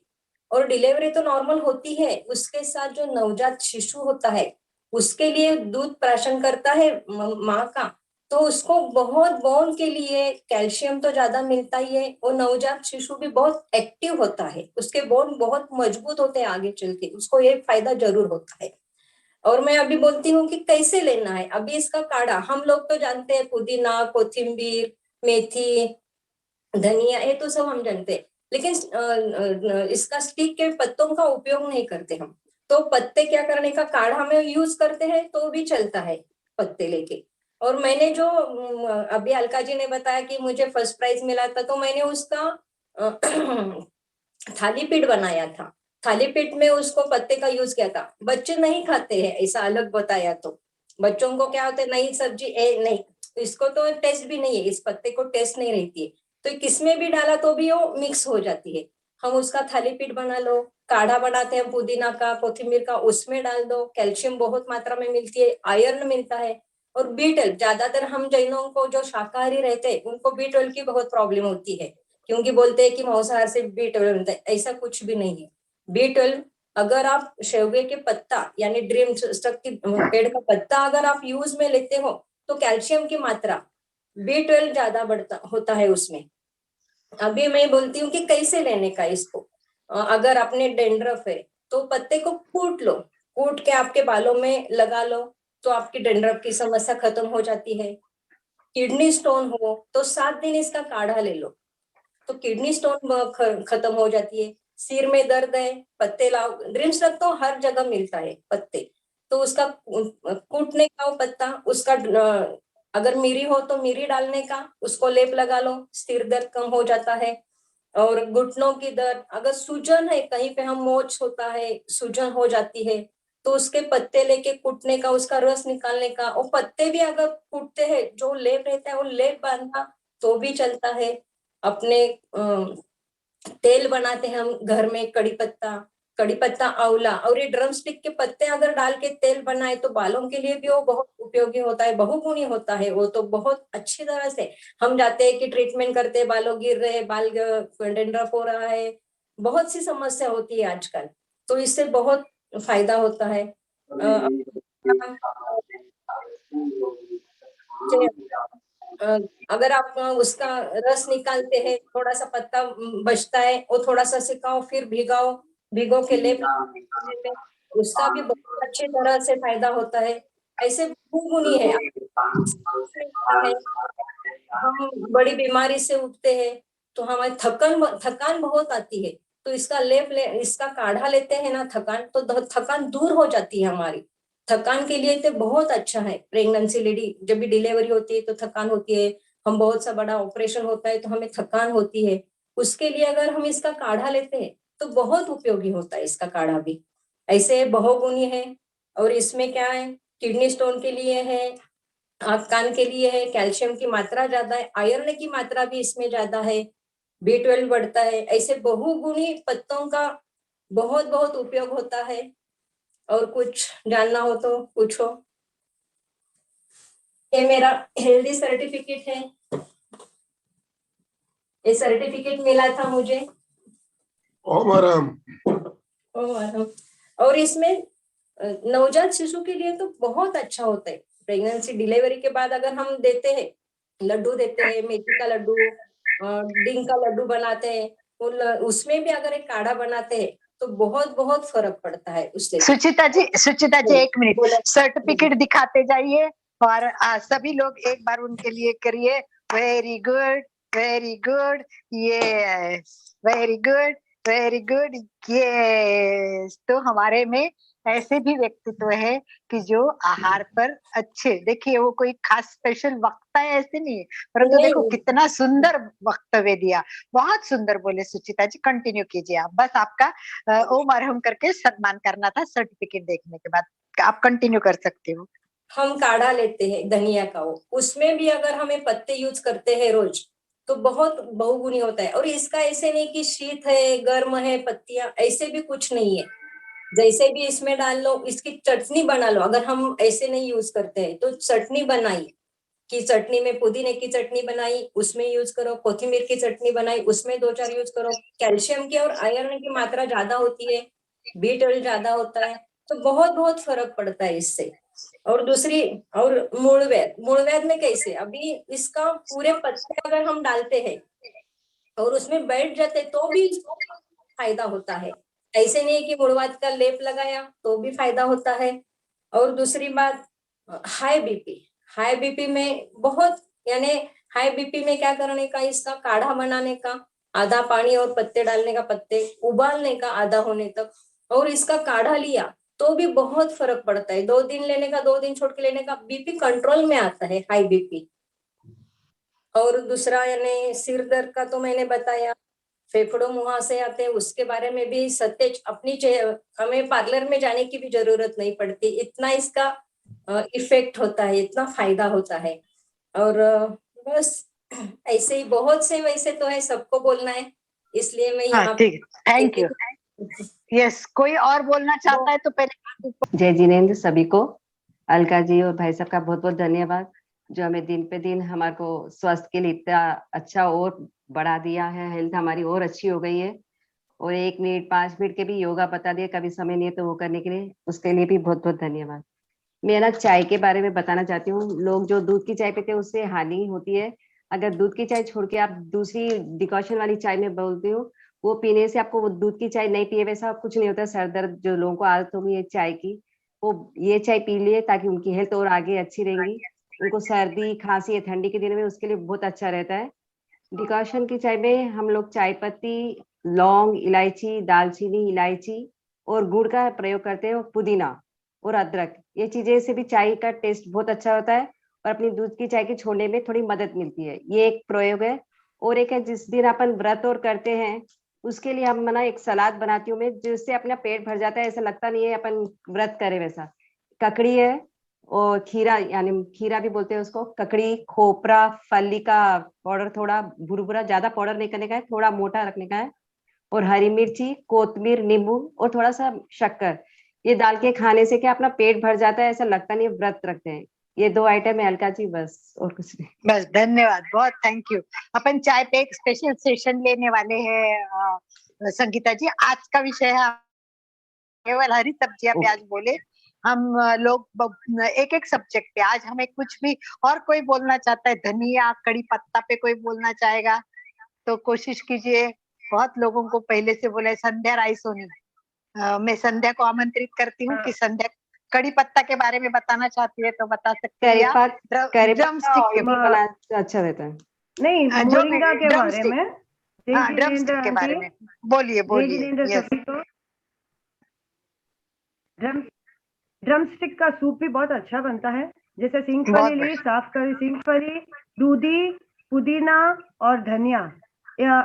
Speaker 4: और डिलीवरी तो नॉर्मल होती है, उसके साथ जो नवजात शिशु होता है उसके लिए दूध प्राशन करता है माँ का, तो उसको बहुत बोन के लिए कैल्शियम तो ज्यादा मिलता ही है। और नवजात शिशु भी बहुत एक्टिव होता है, उसके बोन बहुत मजबूत होते हैं आगे चल के, उसको ये फायदा जरूर होता है। और मैं अभी बोलती हूँ कि कैसे लेना है। अभी इसका काढ़ा हम लोग तो जानते हैं, पुदीना, कोथिम्बीर, मेथी, धनिया, ये तो सब हम जानते हैं, लेकिन इसका स्टिक के पत्तों का उपयोग नहीं करते हम। तो पत्ते क्या करने का, काढ़ा में यूज करते हैं तो भी चलता है पत्ते लेके। और मैंने जो अभी अलका जी ने बताया कि मुझे फर्स्ट प्राइज मिला था, तो मैंने उसका थाली पीठ बनाया था। थाली पीठ में उसको पत्ते का यूज किया था। बच्चे नहीं खाते हैं, ऐसा अलग बताया। तो बच्चों को क्या होता है, नई सब्जी नहीं, इसको तो टेस्ट भी नहीं है, इस पत्ते को टेस्ट नहीं रहती है, तो किसमें भी डाला तो भी वो मिक्स हो जाती है। हम उसका थाली पीठ बना लो, काढ़ा बनाते हैं पुदीना का, कोथिम्बीर का, उसमें डाल दो, कैल्शियम बहुत मात्रा में मिलती है, आयरन मिलता है। और बी12, ज्यादातर हम जैनों को जो शाकाहारी रहते हैं उनको बी12 की बहुत प्रॉब्लम होती है, क्योंकि बोलते हैं कि मांसाहार से बी12 मिलता है, ऐसा कुछ भी नहीं है। बी12 अगर आप शेवगे के पत्ता यानी ड्रीम स्टक की पेड़ का पत्ता अगर आप यूज में लेते हो तो कैल्शियम की मात्रा बी12 ज्यादा बढ़ता होता है उसमें। अभी मैं बोलती हूँ कि कैसे लेने का इसको। अगर अपने डेंड्रफ है तो पत्ते को कूट लो, कूट के आपके बालों में लगा लो तो आपकी डेंड्रफ की समस्या खत्म हो जाती है। किडनी स्टोन हो तो 7 दिन इसका काढ़ा ले लो तो किडनी स्टोन खत्म हो जाती है। सिर में दर्द है, पत्ते लाओ, ड्रीम स्टक तो हर जगह मिलता है पत्ते, तो उसका कूटने का वो पत्ता, उसका अगर मिरी हो तो मिरी डालने का, उसको लेप लगा लो, सिर दर्द कम हो जाता है। और घुटनों की दर्द, अगर सूजन है कहीं पे, हम मोच होता है, सूजन हो जाती है, तो उसके पत्ते लेके कूटने का, उसका रस निकालने का। और पत्ते भी अगर कूटते हैं, जो लेप रहता है वो लेप बांधना तो भी चलता है। अपने तेल बनाते हैं हम घर में, कड़ी पत्ता आंवला, और ये ड्रम स्टिक के पत्ते अगर डाल के तेल बनाए तो बालों के लिए भी वो बहुत उपयोगी होता है, बहुगुणी होता है वो तो बहुत अच्छी तरह से। हम जाते हैं कि ट्रीटमेंट करते हैं, बालों गिर रहे, बाल डेंड्रफ हो रहा है, बहुत सी समस्या होती है आजकल, तो इससे बहुत फायदा होता है। अगर आप उसका रस निकालते हैं, थोड़ा सा पत्ता बचता है, वो थोड़ा सा सिकाओ, फिर भिगो के लेप लगाते हैं, उसका भी बहुत अच्छी तरह से फायदा होता है। ऐसे बहुगुणी है। हम बड़ी बीमारी से उठते हैं तो हमें थकान बहुत आती है, तो इसका इसका काढ़ा लेते हैं ना, थकान दूर हो जाती है हमारी। थकान के लिए तो बहुत अच्छा है। प्रेगनेंसी लेडी जब भी डिलीवरी होती है तो थकान होती है, हम बहुत सा बड़ा ऑपरेशन होता है तो हमें थकान होती है, उसके लिए अगर हम इसका काढ़ा लेते हैं तो बहुत उपयोगी होता है इसका काढ़ा भी। ऐसे बहुगुणी है। और इसमें क्या है, किडनी स्टोन के लिए है, कान के लिए है, कैल्शियम की मात्रा ज्यादा है, आयरन की मात्रा भी इसमें ज्यादा है, B12 बढ़ता है। ऐसे बहुगुणी पत्तों का बहुत बहुत उपयोग होता है। और कुछ जानना हो तो पूछो। ये मेरा हेल्दी सर्टिफिकेट है। ये सर्टिफिकेट मिला था मुझे।
Speaker 1: ओम आराम।
Speaker 4: और इसमें नवजात शिशु के लिए तो बहुत अच्छा होता है। प्रेगनेंसी डिलीवरी के बाद अगर हम देते हैं, लड्डू देते हैं, मेथी का लड्डू, डिंग का लड्डू बनाते हैं, उसमें भी अगर एक काढ़ा बनाते हैं तो बहुत बहुत फर्क पड़ता है उससे।
Speaker 2: सुचिता जी एक मिनट,
Speaker 4: बोला।
Speaker 2: सर्टिफिकेट दिखाते जाइए और सभी लोग एक बार उनके लिए करिए। Very good, very good, yes, very good, very good, yes. तो हमारे में ऐसे भी व्यक्तित्व है कि जो आहार पर अच्छे, देखिए वो कोई खास स्पेशल वक्ता है ऐसे नहीं है, परंतु
Speaker 4: नहीं,
Speaker 2: देखो कितना सुंदर वक्तव्य दिया। बहुत सुंदर बोले सुचिता जी, कंटिन्यू कीजिए आप। बस आपका ओम अरहम करके सम्मान करना था सर्टिफिकेट देखने के बाद। आप कंटिन्यू कर सकते हो।
Speaker 4: हम काढ़ा लेते हैं धनिया का, उसमें भी अगर हमें पत्ते यूज करते हैं रोज तो बहुत बहुगुणी होता है। और इसका ऐसे नहीं कि शीत है, गर्म है, पत्तियां, ऐसे भी कुछ नहीं है। जैसे भी इसमें डाल लो, इसकी चटनी बना लो। अगर हम ऐसे नहीं यूज करते हैं तो चटनी बनाई, कि चटनी में पुदीने की चटनी बनाई उसमें यूज करो, कोथिमीर की चटनी बनाई उसमें 2-4 यूज करो। कैल्शियम की और आयरन की मात्रा ज्यादा होती है, B12 ज्यादा होता है, तो बहुत बहुत फर्क पड़ता है इससे। और दूसरी, और मूलवेद में कैसे, अभी इसका पूरे पत्ते अगर हम डालते हैं और उसमें बैठ जाते तो भी फायदा होता है। ऐसे नहीं कि मूलवाद का लेप लगाया तो भी फायदा होता है। और दूसरी बात, हाई बीपी में बहुत, यानी हाई बीपी में क्या करने का, इसका काढ़ा बनाने का, आधा पानी और पत्ते डालने का, पत्ते उबालने का आधा होने तक, और इसका काढ़ा लिया तो भी बहुत फर्क पड़ता है। 2 दिन लेने का, 2 दिन छोड़ के लेने का, बीपी कंट्रोल में आता है, हाई बीपी। और दूसरा यानी सिर दर्द का तो मैंने बताया, फेफड़ों मुहासे आते हैं उसके बारे में भी सतेज अपनी हमें पार्लर में जाने की भी जरूरत नहीं पड़ती, इतना इसका इफेक्ट होता है, इतना फायदा होता है। और बस ऐसे ही बहुत से वैसे तो है, सबको बोलना है इसलिए मैं
Speaker 2: हाँ
Speaker 4: यहाँ
Speaker 2: ठीक, थैंक यू। यस, कोई और बोलना चाहता है तो पहले।
Speaker 3: जय जिनेंद्र सभी को। अलका जी और भाई साहब का बहुत बहुत धन्यवाद, जो हमें दिन पे दिन हमारे को स्वास्थ्य के लिए इतना अच्छा और बढ़ा दिया है। हेल्थ हमारी और अच्छी हो गई है। और 1 मिनट 5 मिनट के भी योगा बता दिए, कभी समय नहीं है तो वो करने के लिए, उसके लिए भी बहुत बहुत धन्यवाद। मैं ना चाय के बारे में बताना चाहती हूँ। लोग जो दूध की चाय पीते हैं उससे हानि होती है। अगर दूध की चाय छोड़ के आप दूसरी डिकॉशन वाली चाय में बोलते हो, वो पीने से आपको वो दूध की चाय नहीं पिए वैसा कुछ नहीं होता। सर दर्द जो लोगों को आदत होगी है चाय की, वो ये चाय पी लिए ताकि उनकी हेल्थ और आगे अच्छी रहेंगी। उनको सर्दी खांसी या ठंडी के दिन में उसके लिए बहुत अच्छा रहता है। डिकॉशन की चाय में हम लोग चाय पत्ती, लौंग, इलायची, दालचीनी, इलायची और गुड़ का प्रयोग करते हैं, और पुदीना और अदरक, ये चीजें से भी चाय का टेस्ट बहुत अच्छा होता है और अपनी दूध की चाय के छोड़ने में थोड़ी मदद मिलती है। ये एक प्रयोग है। और एक है, जिस दिन अपन व्रत और करते हैं उसके लिए हम ना एक सलाद बनाती हूँ मैं, जिससे अपना पेट भर जाता है, ऐसा लगता नहीं है अपन व्रत करे वैसा। ककड़ी है और खीरा, यानी खीरा भी बोलते हैं उसको, ककड़ी, खोपरा, फली का पाउडर, थोड़ा भुरभुरा, ज्यादा पाउडर नहीं करने का है, थोड़ा मोटा रखने का है, और हरी मिर्ची, कोतमीर, नींबू और थोड़ा सा शक्कर, ये डाल के खाने से क्या अपना पेट भर जाता है, ऐसा लगता नहीं व्रत रखते हैं। ये 2 आइटम है अलका जी, बस और कुछ नहीं।
Speaker 2: बस, धन्यवाद, बहुत थैंक यू। अपन चाय पे एक स्पेशल सेशन लेने वाले हैं संगीता जी। आज का विषय है केवल हरी सब्जियां प्याज बोले। हम लोग एक एक सब्जेक्ट पे, आज हमें कुछ भी, और कोई बोलना चाहता है धनिया कड़ी पत्ता पे कोई बोलना चाहेगा तो कोशिश कीजिए। बहुत लोगों को पहले से बोला है। संध्या रायसोनी, मैं संध्या को आमंत्रित करती हूँ कि संध्या कड़ी पत्ता के बारे में बताना चाहती है तो बता सकती है, या ड्रम स्टिक के
Speaker 3: बना अच्छा रहता है।
Speaker 5: नहीं, मोरिंगा के बारे में।
Speaker 2: हाँ, ड्रम स्टिक के बारे में बोलिए बोलिए। यस,
Speaker 5: ड्रम स्टिक का सूप भी बहुत अच्छा बनता है। जैसे सिंगफली ली, साफ करी सिंगफली, दूधी, पुदीना और धनिया, या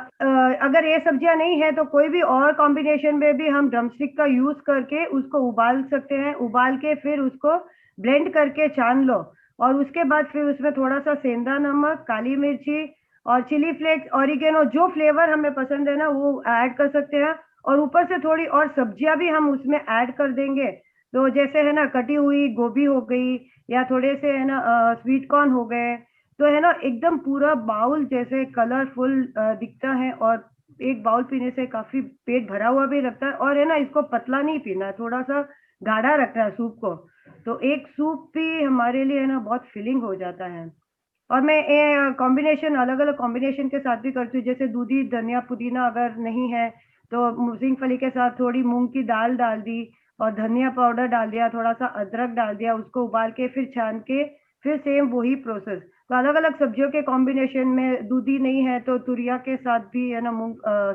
Speaker 5: अगर ये सब्जियां नहीं है तो कोई भी और कॉम्बिनेशन में भी हम ड्रम स्टिक का यूज करके उसको उबाल सकते हैं। उबाल के फिर उसको ब्लेंड करके छान लो, और उसके बाद फिर उसमें थोड़ा सा सेंधा नमक, काली मिर्ची और चिली फ्लेक्स, ऑरिगेनो, जो फ्लेवर हमें पसंद है ना वो ऐड कर सकते हैं। और ऊपर से थोड़ी और सब्जियां भी हम उसमें ऐड कर देंगे, तो जैसे है ना कटी हुई गोभी हो गई, या थोड़े से है ना स्वीट कॉर्न हो गए, तो है ना एकदम पूरा बाउल जैसे कलरफुल दिखता है। और एक बाउल पीने से काफी पेट भरा हुआ भी लगता है। और है ना इसको पतला नहीं पीना है, थोड़ा सा गाढ़ा रखना है सूप को। तो एक सूप भी हमारे लिए है ना बहुत फिलिंग हो जाता है। और मैं कॉम्बिनेशन अलग अलग कॉम्बिनेशन के साथ भी करती हूँ, जैसे दूधी धनिया पुदीना अगर नहीं है तो मूंगफली के साथ थोड़ी मूंग की दाल डाल दी, और धनिया पाउडर डाल दिया, थोड़ा सा अदरक डाल दिया, उसको उबाल के फिर छान के फिर सेम वही प्रोसेस। तो अलग अलग सब्जियों के कॉम्बिनेशन में, दूधी नहीं है तो तुरिया के साथ भी है ना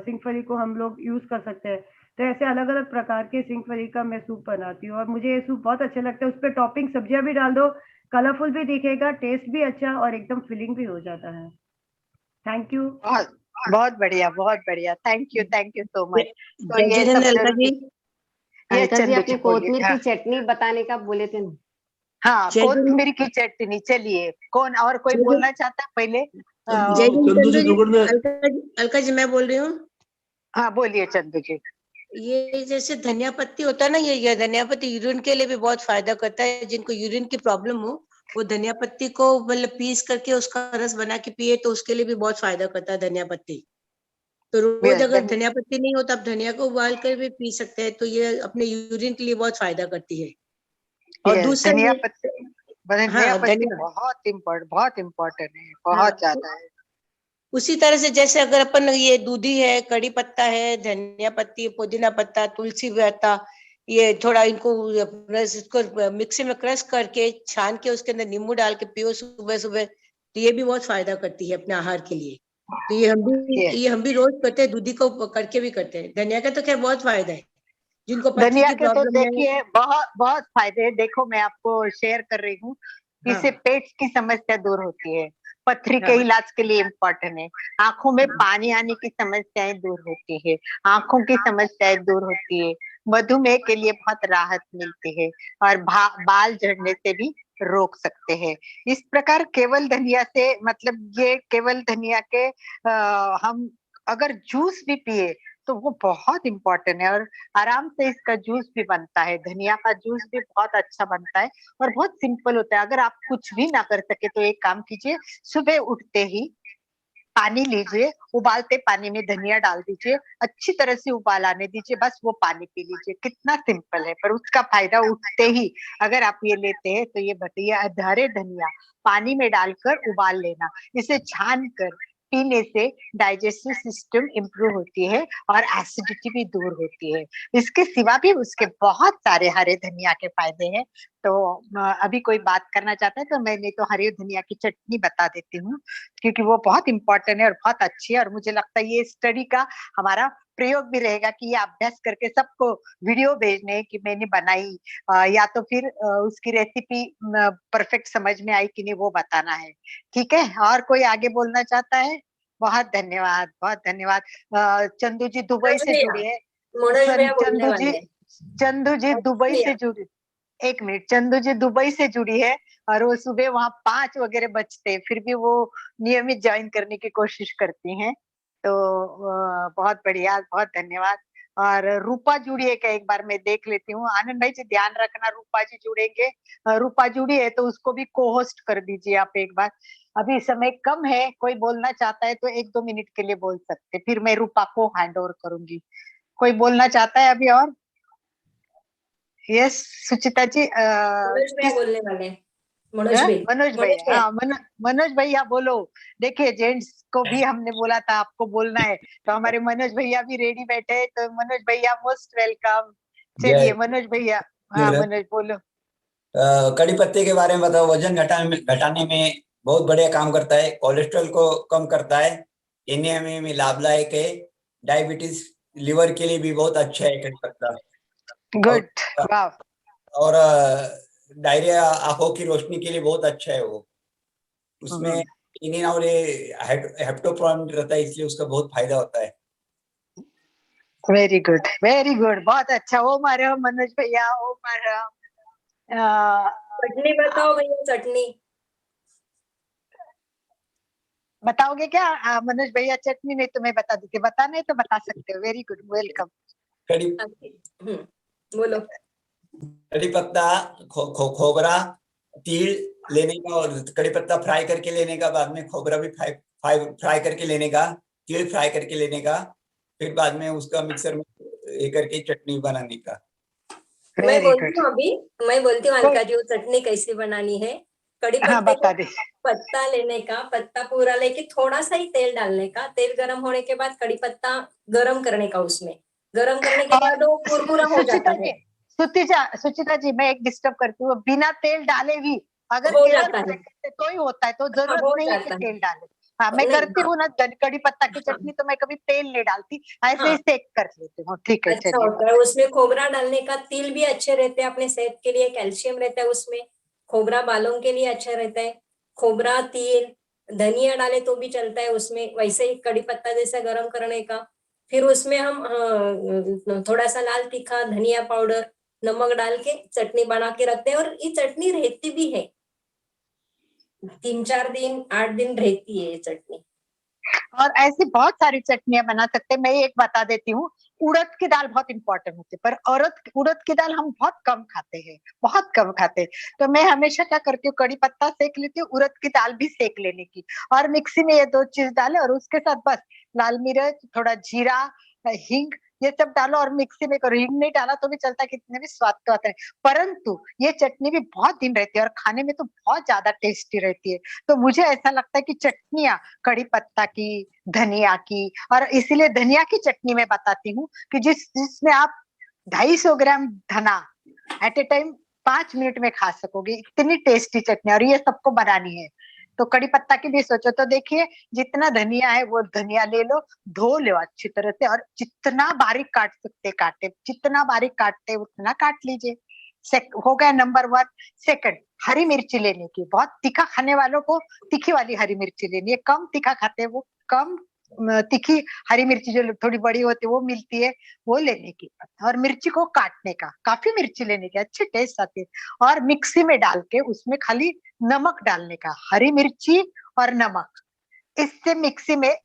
Speaker 5: सिंगफली को हम लोग यूज कर सकते हैं। तो ऐसे अलग अलग प्रकार के सिंगफली का मैं सूप बनाती हूँ, और मुझे ये सूप बहुत अच्छा लगता है। उस पर टॉपिंग सब्जियां भी डाल दो, कलरफुल भी दिखेगा, टेस्ट भी अच्छा, और एकदम फिलिंग भी हो जाता है। Thank you.
Speaker 2: बहुत बहुत बढ़िया, थैंक यू सो मच। तो
Speaker 3: जय
Speaker 2: ये
Speaker 3: जिनेंद्र
Speaker 2: सब
Speaker 3: अलका जी।
Speaker 2: ये
Speaker 6: अलका जी,
Speaker 2: चंदू
Speaker 6: आपने
Speaker 2: बोलिए।
Speaker 6: कोथमीर
Speaker 2: हाँ,
Speaker 6: की चटनी बताने का बोले थे ना।
Speaker 2: हाँ,
Speaker 3: जय जिनेंद्र
Speaker 2: कोथिंबीर की चटनी। चलिए, कौन और कोई
Speaker 3: जय
Speaker 2: बोलना चाहता है पहले?
Speaker 3: जय
Speaker 1: चंदू जी
Speaker 3: जिनेंद्र जी,
Speaker 1: दुगड़ में
Speaker 3: अलका जी मैं बोल रही हूँ।
Speaker 2: हाँ, बोलिए चंदू जी।
Speaker 3: ये जैसे धनिया पत्ती होता है ना, ये धनिया पत्ती यूरिन के लिए भी बहुत फायदा करता है। जिनको यूरिन की प्रॉब्लम हो वो धनिया पत्ती को मतलब पीस करके उसका रस बना के पिए, तो उसके लिए भी बहुत फायदा करता है धनिया पत्ती। तो रोज अगर धनिया पत्ती नहीं हो तो आप धनिया को उबाल कर भी पी सकते हैं, तो ये अपने यूरिन के लिए बहुत फायदा करती है। और दूसरा
Speaker 2: धनिया
Speaker 3: ये,
Speaker 2: धनिया
Speaker 3: हाँ
Speaker 2: पत्ती
Speaker 3: धनिया,
Speaker 2: बहुत इम्पोर्टेंट है,
Speaker 3: हाँ
Speaker 2: बहुत ज्यादा है।
Speaker 3: उसी तरह से जैसे अगर अपन ये दूधी है, कड़ी पत्ता है, धनिया पत्ती, पुदीना पत्ता, तुलसी पत्ता, ये थोड़ा इनको इसको मिक्सी में क्रश करके छान के उसके अंदर नींबू डाल के पियो सुबह सुबह, तो ये भी बहुत फायदा करती है अपने आहार के लिए। तो ये हम भी रोज करते हैं, दूधी को करके भी करते हैं। धनिया का तो खैर बहुत फायदा है, जिनको पथरी
Speaker 2: धनिया
Speaker 3: की
Speaker 2: के तो
Speaker 3: प्रॉब्लम है।
Speaker 2: देखिए बहुत बहुत फायदे हैं। देखो, मैं आपको शेयर कर रही हूँ,
Speaker 3: हाँ
Speaker 2: इससे पेट की समस्या दूर होती है, पथरी के
Speaker 3: हाँ
Speaker 2: इलाज के लिए इम्पोर्टेंट है, आंखों में पानी आने की समस्याएं दूर होती है, आंखों की समस्याएं दूर होती है, मधुमेह के लिए बहुत राहत मिलती है, और बाल झड़ने से भी रोक सकते हैं। इस प्रकार केवल धनिया से, मतलब ये केवल धनिया के हम अगर जूस भी पिए तो वो बहुत इम्पोर्टेंट है, और आराम से इसका जूस भी बनता है। धनिया का जूस भी बहुत अच्छा बनता है और बहुत सिंपल होता है। अगर आप कुछ भी ना कर सके तो एक काम कीजिए, सुबह उठते ही पानी लीजिए, उबालते पानी में धनिया डाल दीजिए, अच्छी तरह से उबाल आने दीजिए, बस वो पानी पी लीजिए। कितना सिंपल है, पर उसका फायदा उठते ही अगर आप ये लेते हैं तो ये बढ़िया हरे धनिया पानी में डालकर उबाल लेना, इसे छान कर पीने से डाइजेस्टिव सिस्टम इंप्रूव होती है और एसिडिटी भी दूर होती है। इसके सिवा भी उसके बहुत सारे हरे धनिया के फायदे हैं। तो अभी कोई बात करना चाहता है तो मैंने तो हरे धनिया की चटनी बता देती हूँ, क्योंकि वो बहुत इंपॉर्टेंट है और बहुत अच्छी है। और मुझे लगता है ये स्टडी का हमारा प्रयोग भी रहेगा कि ये अभ्यास करके सबको वीडियो भेजने कि मैंने बनाई, या तो फिर उसकी रेसिपी परफेक्ट समझ में आई कि नहीं वो बताना है। ठीक है, और कोई आगे बोलना चाहता है? बहुत धन्यवाद, बहुत धन्यवाद। चंदू जी दुबई से जुड़ी है।
Speaker 4: मनोज भैया बोलने
Speaker 2: चंदू
Speaker 4: वाले
Speaker 2: जी,
Speaker 4: हैं।
Speaker 2: चंदू जी दुबई से जुड़ी, एक मिनट, चंदू जी दुबई से जुड़ी है, और वो सुबह वहां 5 वगैरह बजते हैं, फिर भी वो नियमित ज्वाइन करने की कोशिश करती हैं। तो बहुत बढ़िया, बहुत धन्यवाद। और रूपा जुड़ी है क्या, एक बार मैं देख लेती हूँ। आनंद भाई जी ध्यान रखना, रूपा जी जुड़ेंगे। रूपा जुड़ी है तो उसको भी को होस्ट कर दीजिए आप एक बार। अभी समय कम है, कोई बोलना चाहता है तो 1-2 मिनट के लिए बोल सकते, फिर मैं रूपा को हैंड ओवर करूंगी। कोई बोलना चाहता है अभी और? यस सुचिता जी,
Speaker 4: मनोज भैया बोलने वाले हैं। मनोज
Speaker 2: हाँ?
Speaker 4: भाई,
Speaker 2: मनोज भैया, हाँ मनोज भैया बोलो। देखिए जेंट्स को भी हमने बोला था आपको बोलना है, तो हमारे मनोज भैया भी रेडी बैठे हैं, तो मनोज भैया मोस्ट वेलकम। चलिए मनोज भैया, हाँ मनोज बोलो।
Speaker 7: कड़ी पत्ते के बारे में बताओ। वजन घटाने में बहुत बढ़िया काम करता है, कोलेस्ट्रॉल को कम करता है, एनीमिया में लाभदायक है, डायबिटीज लिवर के लिए भी बहुत अच्छा है कड़ी पत्ता।
Speaker 2: गुड, वाह।
Speaker 7: और डायरिया, आंखों की रोशनी के लिए बहुत अच्छा है वो। उसमें इनिन और हेप्टोप्रोन रहता है, इसलिए उसका बहुत फायदा होता है।
Speaker 2: वेरी गुड, वेरी गुड, बहुत अच्छा। ओ मारो मनोज भैया, ओ मारो।
Speaker 4: चटनी बताओ भैया, चटनी।
Speaker 2: बताओगे क्या मनोज भैया? चटनी नहीं तो मैं बता दूंगी, बताना है तो बता सकते हो। Very good, welcome.
Speaker 7: कड़ी
Speaker 4: बोलो।
Speaker 7: कड़ी पत्ता, खोबरा, तिल लेने का, और कड़ी पत्ता फ्राई करके लेने का, बाद में खोबरा भी फ्राई करके लेने का, तिल फ्राई करके लेने का, फिर बाद में उसका मिक्सर में ये करके चटनी बनाने का।
Speaker 4: मैं
Speaker 2: वेरी
Speaker 4: बोलती
Speaker 2: गुड।
Speaker 4: हूँ अभी, मैं बोलती हूँ अलका जी वो चटनी कैसी बनानी है। कड़ी
Speaker 2: हाँ
Speaker 4: पत्ते
Speaker 2: बता
Speaker 4: को
Speaker 2: दे।
Speaker 4: पत्ता लेने का, पत्ता पूरा लेके थोड़ा सा ही तेल डालने का, तेल गरम होने के बाद कड़ी पत्ता गरम करने का, उसमें गरम करने के
Speaker 2: और
Speaker 4: बाद वो कुरकुरा हो जाता
Speaker 2: सुचिता
Speaker 4: है।
Speaker 2: जी, सुचिता जी, मैं एक डिस्टर्ब करती हूँ। बिना तेल डाले भी अगर
Speaker 4: हो
Speaker 2: केवल
Speaker 4: जाता है,
Speaker 2: सेकंड से तो ही होता है, तो
Speaker 4: हाँ
Speaker 2: जरूरत
Speaker 4: हो
Speaker 2: नहीं है कि
Speaker 4: जाता है।
Speaker 2: तेल डाले। हाँ, मैं
Speaker 4: नहीं,
Speaker 2: करती हूँ ना कड़ी पत्ता की
Speaker 4: हाँ,
Speaker 2: चटनी, तो मैं कभी तेल नहीं डालती, ऐसे ही
Speaker 4: हाँ,
Speaker 2: सेक कर लेती हूँ। ठीक है,
Speaker 4: अच्छा
Speaker 2: चलिए
Speaker 4: होता है।
Speaker 2: बताइए।
Speaker 4: उसमें खोबरा डालने का, तिल भी अच्छे रहते हैं अपने सेहत के लिए, कैल्शियम रहता है उसमें। खोबरा बालों के लिए अच्छा रहता है। खोबरा, तिल, धनिया डाले तो भी चलता है उसमें, वैसे ही कड़ी पत्ता जैसा गरम करने का। फिर उसमें हम थोड़ा सा लाल तीखा, धनिया पाउडर, नमक डाल के चटनी बना के रखते हैं, और ये चटनी रहती भी है 3-4 दिन, 8 दिन रहती है ये चटनी।
Speaker 2: और ऐसी बहुत सारी चटनियां बना सकते हैं। मैं एक बता देती हूँ, उड़द की दाल बहुत इंपॉर्टेंट होती है, पर उड़द की दाल हम बहुत कम खाते हैं, बहुत कम खाते हैं। तो मैं हमेशा क्या करती हूँ, कड़ी पत्ता सेक लेती हूँ, उड़द की दाल भी सेक लेने की, और मिक्सी में ये दो चीज डाले, और उसके साथ बस लाल मिर्च, थोड़ा जीरा, हींग, ये सब डालो और मिक्सी में करो। हींग नहीं डाला तो भी चलता है, कितने भी स्वाद तो आता है, परंतु ये चटनी भी बहुत दिन रहती है और खाने में तो बहुत ज्यादा टेस्टी रहती है। तो मुझे ऐसा लगता है कि चटनियां कड़ी पत्ता की, धनिया की, और इसीलिए धनिया की चटनी मैं बताती हूँ कि जिसमें आप 250 ग्राम धना एट ए टाइम 5 मिनट में खा सकोगे, इतनी टेस्टी चटनी, और ये सबको बनानी है। तो कड़ी पत्ता की भी सोचो तो देखिए, जितना धनिया है वो धनिया ले लो, धो लो अच्छी तरह से, और जितना बारीक काट सकते काटे, जितना बारीक काटते उतना काट लीजिए। हो गया नंबर 1। सेकंड, हरी मिर्ची लेने की, बहुत तीखा खाने वालों को तीखी वाली हरी मिर्ची लेनी है, कम तीखा खाते हैं वो कम तीखी हरी मिर्ची जो थोड़ी बड़ी होती है वो मिलती है, वो लेने की, और मिर्ची को काटने का, काफी मिर्ची लेने की, अच्छी टेस्ट आती है, और मिक्सी में डाल के उसमें खाली नमक डालने का, हरी मिर्ची और नमक, इससे मिक्सी में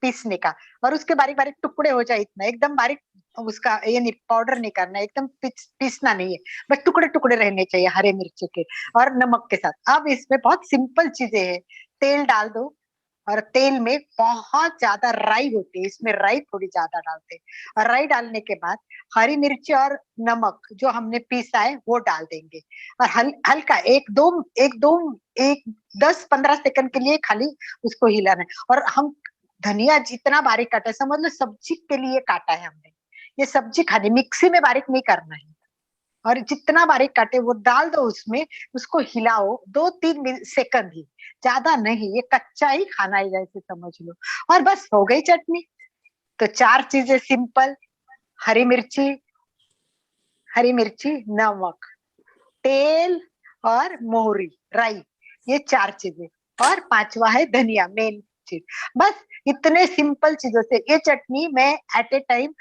Speaker 2: पीसने का, और उसके बारीक बारीक टुकड़े हो जाए, इतना एकदम बारीक उसका ये नहीं, पाउडर नहीं करना, एकदम पीसना नहीं है, बस टुकड़े टुकड़े रहने चाहिए हरे मिर्ची के और नमक के साथ। अब इसमें बहुत सिंपल चीजें हैं, तेल डाल दो, और तेल में बहुत ज्यादा राई होती है, इसमें राई थोड़ी ज्यादा डालते हैं, और राई डालने के बाद हरी मिर्ची और नमक जो हमने पीसा है वो डाल देंगे, और हल्का एक 10-15 सेकंड के लिए खाली उसको हिलाना है। और हम धनिया जितना बारीक काटा है, समझ लो सब्जी के लिए काटा है हमने, ये सब्जी खानी, मिक्सी में बारीक नहीं करना है, और जितना बारीक काटे वो डाल दो उसमें, उसको हिलाओ 2-3 सेकंड ही, ज्यादा नहीं, ये कच्चा ही खाना है जैसे समझ लो, और बस हो गई चटनी। तो 4 चीजें सिंपल, हरी मिर्ची, नमक, तेल और मोहरी, राई, ये 4 चीजें, और 5वां है धनिया, मेन चीज। बस इतने सिंपल चीजों से ये चटनी मैं एट ए टाइम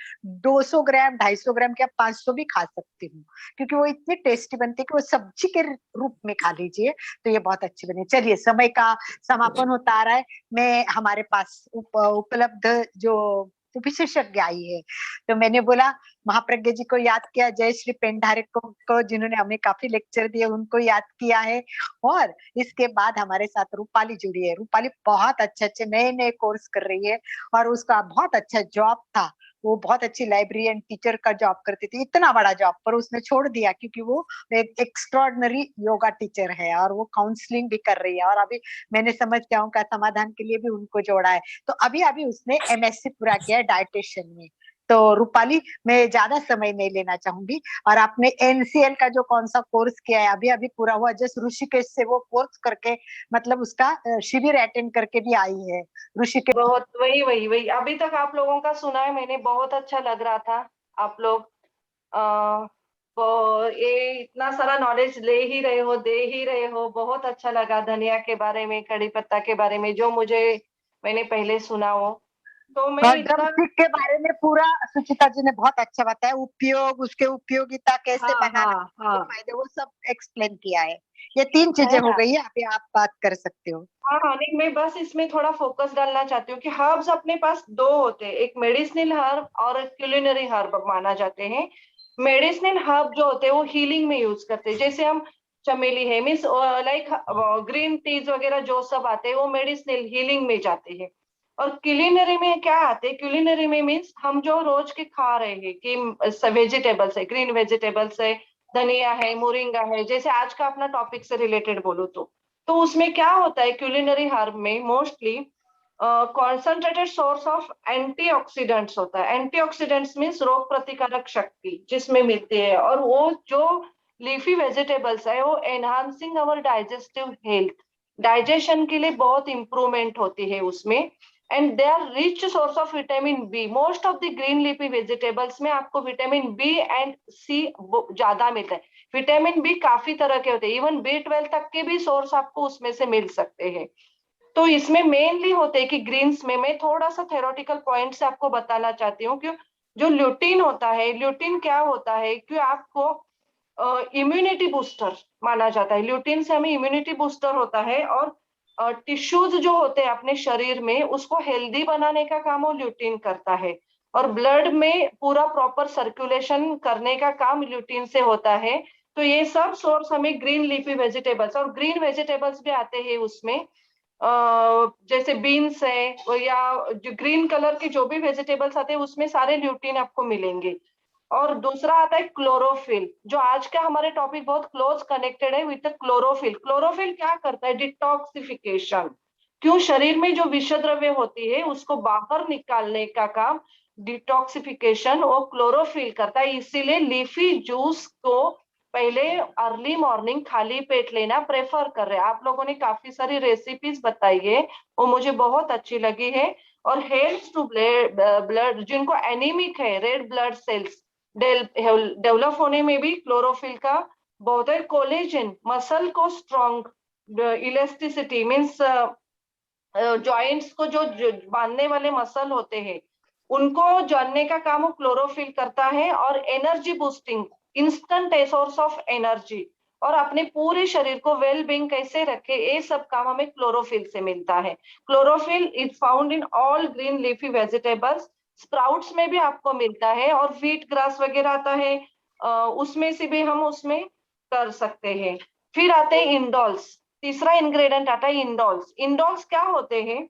Speaker 2: 200 ग्राम, 250 ग्राम क्या 500 भी खा सकती हूँ, क्योंकि वो इतनी टेस्टी बनती है कि वो सब्जी के रूप में खा लीजिए तो ये बहुत अच्छी बनी। चलिए, समय का समापन होता आ रहा है। मैं हमारे पास उपलब्ध जो विशेषज्ञ आई है, तो मैंने बोला महाप्रज्ञ जी को याद किया, जयश्री पेंढारे को जिन्होंने हमें काफी लेक्चर दिए उनको याद किया है, और इसके बाद हमारे साथ रूपाली जुड़ी है। रूपाली बहुत अच्छे अच्छे नए नए कोर्स कर रही है, और उसका बहुत अच्छा जॉब था, वो बहुत अच्छी लाइब्रेरियन टीचर का जॉब करती थी, इतना बड़ा जॉब, पर उसने छोड़ दिया क्योंकि वो एक एक्स्ट्रॉर्डनरी योगा टीचर है, और वो काउंसलिंग भी कर रही है, और अभी मैंने समस्याओं का समाधान के लिए भी उनको जोड़ा है। तो अभी अभी उसने MSc पूरा किया है डाइटिशियन में। तो रूपाली, मैं ज्यादा समय नहीं लेना चाहूंगी, और आपने NCL का जो कौन सा कोर्स किया है अभी अभी पूरा हुआ, जस्ट ऋषिकेश से वो कोर्स करके, मतलब उसका शिविर अटेंड करके भी आई है ऋषिकेश।
Speaker 8: बहुत वही वही वही अभी तक आप लोगों का सुना है मैंने, बहुत अच्छा लग रहा था। आप लोग तो ये इतना सारा नॉलेज ले ही रहे हो, दे ही रहे हो, बहुत अच्छा लगा। धनिया के बारे में, कड़ी पत्ता के बारे में जो मैंने पहले सुना हो, तो मैं
Speaker 2: और
Speaker 8: इतना
Speaker 2: ड्रमस्टिक के बारे में पूरा सुचिता जी ने बहुत अच्छा बताया, उपयोग, उसके उपयोगिता, कैसे
Speaker 8: हाँ
Speaker 2: बनाना,
Speaker 8: हाँ हाँ
Speaker 2: फायदे, वो सब एक्सप्लेन किया है। ये 3 चीजें
Speaker 8: है
Speaker 2: हो
Speaker 8: ना।
Speaker 2: गई है, अभी आप बात कर सकते हो।
Speaker 8: हाँ हाँ, नहीं मैं बस इसमें थोड़ा फोकस डालना चाहती हूँ कि हर्ब्स अपने पास दो होते हैं, एक मेडिसिनल हर्ब और एक क्यूलिनरी हर्ब माना जाते हैं। मेडिसिनल हर्ब जो होते हैं वो हीलिंग में यूज करते हैं, जैसे हम चमेली है, मीन्स लाइक ग्रीन टीज वगैरह जो सब आते हैं वो मेडिसिनल हीलिंग में जाते हैं। और क्यूलिनरी में क्या आते हैं, क्यूलिनरी में मीन्स हम जो रोज के खा रहे हैं कि वेजिटेबल्स है, ग्रीन वेजिटेबल्स है, धनिया है, मोरिंगा है, जैसे आज का अपना टॉपिक से रिलेटेड बोलो तो उसमें क्या होता है क्यूलिनरी हर्ब में mostly concentrated source of antioxidants होता है। एंटीऑक्सीडेंट्स मीन्स रोग प्रतिकारक शक्ति जिसमें मिलती है, और वो जो लीफी वेजिटेबल्स है वो enhancing our digestive health, digestion के लिए बहुत इंप्रूवमेंट होती है उसमें। And they are rich source of vitamin B. Most of the green leafy vegetables में आपको विटामिन बी एंड सी ज्यादा मिलता है। विटामिन बी काफी तरह के होते हैं, इवन B12 तक के भी सोर्स आपको उसमें से मिल सकते हैं। तो इसमें मेनली होते हैं कि ग्रीन्स में मैं थोड़ा सा थेरोटिकल पॉइंट से आपको बताना चाहती हूँ कि जो ल्यूटीन होता है, ल्यूटीन क्या होता है कि आपको इम्यूनिटी बूस्टर माना जाता है। ल्यूटीन से हमें इम्यूनिटी बूस्टर होता है, और टिश्यूज जो होते हैं अपने शरीर में उसको हेल्दी बनाने का काम वो ल्यूटीन करता है, और ब्लड में पूरा प्रॉपर सर्कुलेशन करने का काम ल्यूटीन से होता है। तो ये सब सोर्स हमें ग्रीन लीफी वेजिटेबल्स, और ग्रीन वेजिटेबल्स भी आते हैं उसमें, जैसे बीन्स है या जो ग्रीन कलर के जो भी वेजिटेबल्स आते हैं उसमें सारे ल्यूटीन आपको मिलेंगे। और दूसरा आता है क्लोरोफिल, जो आज का हमारे टॉपिक बहुत क्लोज कनेक्टेड है विद क्लोरोफिल। क्लोरोफिल क्या करता है, डिटॉक्सिफिकेशन। क्यों, शरीर में जो विषय द्रव्य होती है उसको बाहर निकालने का काम डिटॉक्सिफिकेशन वो क्लोरोफिल करता है। इसीलिए लीफी जूस को पहले अर्ली मॉर्निंग खाली पेट लेना प्रेफर कर रहे हैं। आप लोगों ने काफी सारी रेसिपीज बताई है, वो मुझे बहुत अच्छी लगी है। और हेल्प्स टू ब्लड, जिनको एनीमिक है, रेड ब्लड सेल्स डेवलप होने में भी क्लोरोफिल का बहुत है। कोलेजन, मसल को स्ट्रॉन्ग, इलास्टिसिटी मीन्स जॉइंट्स को जो बांधने वाले मसल होते हैं उनको जानने का काम वो क्लोरोफिल करता है। और energy boosting, instant source of energy, और अपने पूरे शरीर को वेल बीइंग कैसे रखे, ये सब काम हमें क्लोरोफिल से मिलता है। Chlorophyll is found in all green leafy vegetables, sprouts में भी आपको मिलता है, और व्हीट ग्रास वगैरह आता है उसमें से भी हम उसमें कर सकते हैं। फिर आते हैं इंडोल्स, तीसरा इंग्रेडिएंट आता है इंडोल्स। इंडोल्स क्या होते हैं,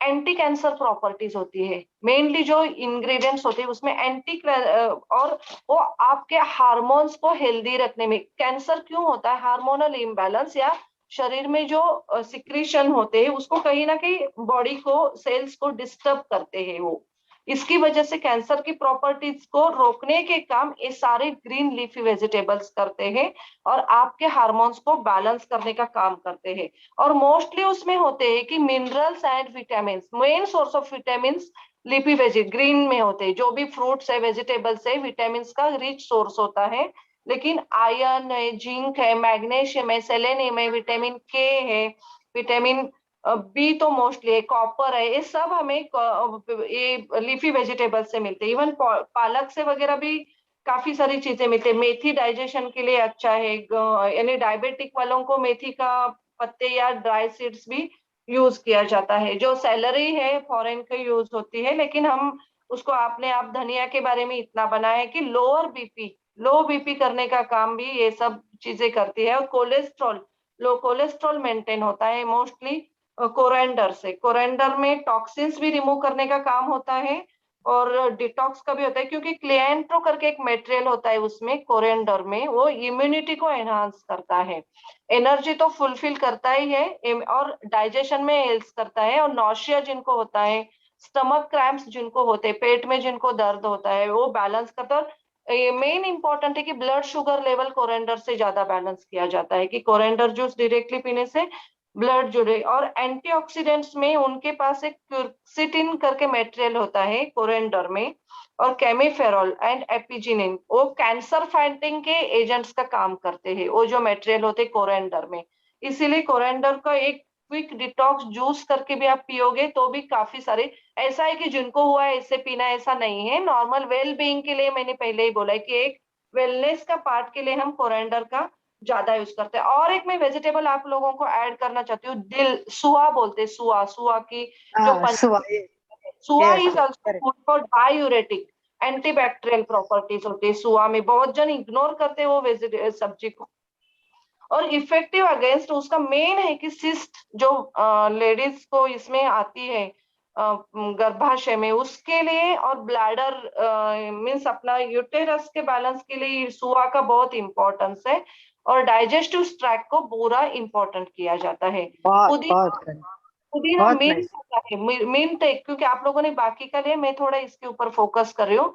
Speaker 8: एंटी कैंसर प्रॉपर्टीज होती है। मेनली जो इंग्रेडिएंट्स होते हैं उसमें एंटी और वो आपके हार्मोन्स को हेल्दी रखने में। कैंसर क्यों होता है, हार्मोनल इम्बैलेंस या शरीर में जो सिक्रीशन होते हैं उसको कहीं ना कहीं बॉडी को, सेल्स को डिस्टर्ब करते हैं वो। इसकी वजह से कैंसर की प्रॉपर्टीज को रोकने के काम ये सारे ग्रीन लीफी वेजिटेबल्स करते हैं, और आपके हार्मोन्स को बैलेंस करने का काम करते हैं। और मोस्टली उसमें होते हैं कि minerals and vitamin, main source of vitamin leafy veggie green में होते हैं। जो भी फ्रूट्स है, वेजिटेबल्स है, विटामिन का रिच सोर्स होता है। लेकिन आयरन है, जिंक है, मैग्नीशियम है, सेलेनियम है, विटामिन के है, विटामिन बी तो मोस्टली है, कॉपर है, ये सब हमें ये लीफी वेजिटेबल से मिलते हैं। इवन पालक से वगैरह भी काफी सारी चीजें मिलती है। मेथी डाइजेशन के लिए अच्छा है, यानी डायबिटिक वालों को मेथी का पत्ते या ड्राई सीड्स भी यूज किया जाता है। जो सैलरी है फॉरेन की यूज होती है, लेकिन हम उसको आपने आप धनिया के बारे में इतना बनाया है कि लो बीपी करने का काम भी ये सब चीजें करती है। और कोलेस्ट्रॉल, लो कोलेस्ट्रॉल मेंटेन होता है मोस्टली कोरेंडर से। कोरेंडर में टॉक्सिन्स भी रिमूव करने का काम होता है, और डिटॉक्स का भी होता है, क्योंकि क्लिएंट्रो करके एक मटेरियल होता है उसमें कोरेंडर में, वो इम्यूनिटी को एनहांस करता है। एनर्जी तो फुलफिल करता ही है, और डाइजेशन में हेल्प करता है। और नॉशिया जिनको होता है, स्टमक क्रैम्प्स जिनको होते हैं, पेट में जिनको दर्द होता है, वो बैलेंस करता है। ये मेन इंपॉर्टेंट है कि ब्लड शुगर लेवल कोरेंडर से ज्यादा बैलेंस किया जाता है, कि कोरेंडर जूस डायरेक्टली पीने से ब्लड जुड़े। और एंटीऑक्सीडेंट्स में उनके पास एक क्विरसिटिन करके मटेरियल होता है कोरेंडर में, और केमिफेरॉल एंड एपिजिनिन, वो कैंसर फाइटिंग के एजेंट्स का काम करते हैं, वो जो मटेरियल होते हैं कोरेंडर में। इसीलिए कोरेंडर का एक क्विक डिटॉक्स जूस करके भी आप पियोगे तो भी काफी सारे, ऐसा है कि जिनको हुआ है इससे पीना ऐसा नहीं है, नॉर्मल वेल बीइंग के लिए मैंने पहले ही बोला है कि एक वेलनेस का पार्ट के लिए हम कोरिएंडर का ज्यादा यूज करते हैं। और एक मैं वेजिटेबल आप लोगों को ऐड करना चाहती हूँ, दिल सुआ बोलते हैं, सुआ की जो सुआ
Speaker 2: yes,
Speaker 8: is also
Speaker 2: correct.
Speaker 8: Good for diuretic, antibacterial properties होती है सुआ में, बहुत जन इग्नोर करते हैं वो सब्जी को। और इफेक्टिव अगेंस्ट उसका मेन है कि सिस्ट जो लेडीज को इसमें आती है गर्भाशय में, उसके लिए, और ब्लैडर मीन्स अपना यूटेरस के बैलेंस के लिए सुआ का बहुत इंपॉर्टेंस है। और डाइजेस्टिव ट्रैक्ट को पूरा इंपॉर्टेंट किया जाता है। पुदीना
Speaker 2: बहुत
Speaker 8: मिंट
Speaker 2: nice.
Speaker 8: होता है, मिंट है, क्योंकि आप लोगों ने बाकी का लिया, मैं थोड़ा इसके ऊपर फोकस कर रही हूँ।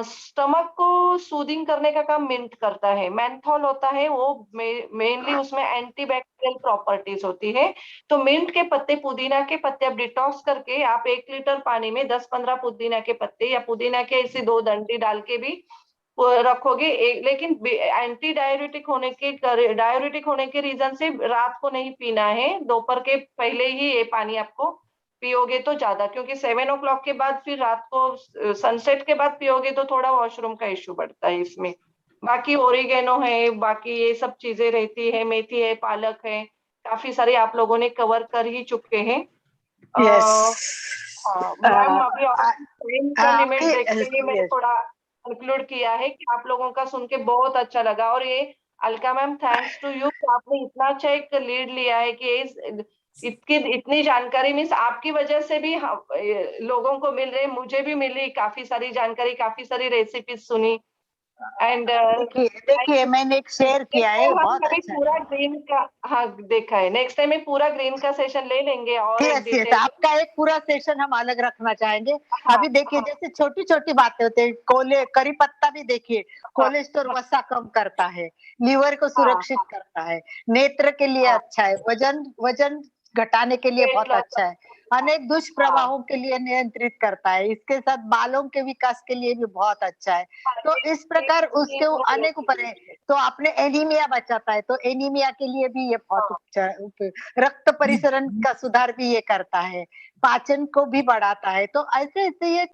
Speaker 8: स्टमक को सूदिंग करने का काम मिंट करता है। मेंथॉल होता है वो मेनली उसमें एंटीबैक्टीरियल प्रॉपर्टीज होती है। तो मिंट के पत्ते, पुदीना के पत्ते आप डिटॉक्स करके आप 1 लीटर पानी में 10-15 पुदीना के पत्ते या पुदीना के ऐसी 2 डंडी डाल के भी रखोगे। लेकिन एंटी डाययूरेटिक होने के रीजन से रात को नहीं पीना है, दोपहर के पहले ही ये पानी आपको पियोगे तो ज्यादा, क्योंकि 7 o'clock के बाद फिर रात को सनसेट के बाद पियोगे तो थोड़ा वॉशरूम का इश्यू बढ़ता है इसमें। बाकी ओरिगेनो है, बाकी ये सब चीजें रहती है, मेथी है, पालक है, काफी सारे आप लोगों ने कवर कर ही चुके हैं। मैम अभी का लिमिट देखते ही मैं थोड़ा कंक्लूड किया है कि आप लोगों का सुन के बहुत अच्छा लगा। और ये Alka ma'am, thanks to you, आपने इतना अच्छा एक लीड लिया है कि इतनी जानकारी मीन्स आपकी वजह से भी लोगों को मिल रही, मुझे भी मिली काफी सारी जानकारी, काफी सारी रेसिपीज सुनी। एंड
Speaker 2: देखिए मैंने एक शेयर किया है, बहुत अच्छा
Speaker 8: पूरा ग्रीन का, हाँ देखा है, नेक्स्ट टाइम में पूरा ग्रीन का सेशन ले लेंगे और
Speaker 2: यस, आपका एक पूरा सेशन हम अलग रखना चाहेंगे।
Speaker 8: हाँ,
Speaker 2: अभी देखिए जैसे छोटी छोटी बातें होती है, करी पत्ता भी देखिए कोलेस्ट्रॉल वसा कम करता है, लीवर को सुरक्षित करता है, नेत्र के लिए अच्छा है, वजन घटाने के लिए बहुत अच्छा है, अनेक दुष्प्रभावों के लिए नियंत्रित करता है, इसके साथ बालों के विकास के लिए भी बहुत अच्छा है। तो इस प्रकार उसके अनेक ऊपर है। तो आपने एनीमिया बचाता है, तो एनीमिया के लिए भी ये बहुत रक्त परिसरण का सुधार भी ये करता है, पाचन को भी बढ़ाता है। तो ऐसे ऐसे ये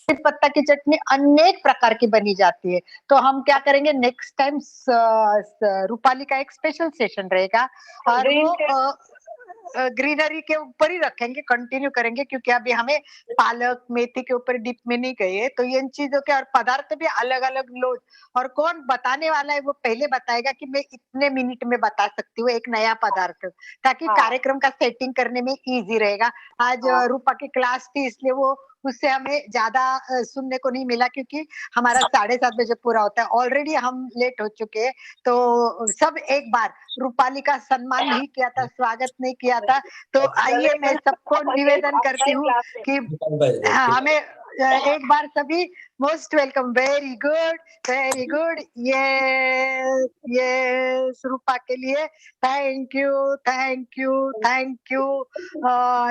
Speaker 2: पत्ता की चटनी अनेक प्रकार की बनी जाती है। तो हम क्या करेंगे नेक्स्ट टाइम, रूपाली का एक स्पेशल सेशन रहेगा और वो ग्रीनरी के ऊपर ही रखेंगे, कंटिन्यू करेंगे, क्योंकि अभी हमें पालक मेथी के ऊपर डिप में नहीं गए, तो इन चीजों के और पदार्थ भी अलग अलग लो, और कौन बताने वाला है वो पहले बताएगा कि मैं इतने मिनट में बता सकती हूँ एक नया पदार्थ, ताकि कार्यक्रम का सेटिंग करने में इजी रहेगा। आज रूपा की क्लास थी इसलिए वो उससे हमें ज्यादा सुनने को नहीं मिला, क्योंकि हमारा 7:30 बजे पूरा होता है, ऑलरेडी हम लेट हो चुके हैं। तो सब एक बार रूपाली का सम्मान नहीं किया था, स्वागत नहीं किया था, तो आइए मैं सबको निवेदन करती हूँ कि हमें एक बार सभी मोस्ट वेलकम। वेरी गुड, ये रूपा के लिए थैंक यू।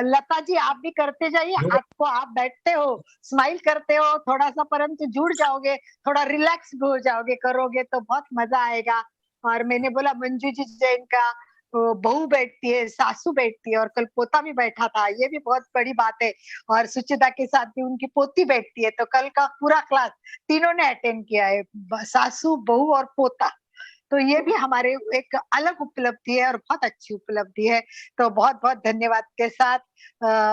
Speaker 2: लता जी आप भी करते जाइए, आपको आप बैठते हो स्माइल करते हो थोड़ा सा, परंतु जुड़ जाओगे, थोड़ा रिलैक्स हो जाओगे, करोगे तो बहुत मजा आएगा। और मैंने बोला मंजू जी जैन का बहू बैठती है, सासू बैठती है, और कल पोता भी बैठा था, ये भी बहुत बड़ी बात है। और सुचिता के साथ भी उनकी पोती बैठती है, तो कल का पूरा क्लास तीनों ने अटेंड किया है, सासू बहू और पोता। तो ये भी हमारे एक अलग उपलब्धि है और बहुत अच्छी उपलब्धि है। तो बहुत बहुत धन्यवाद के साथ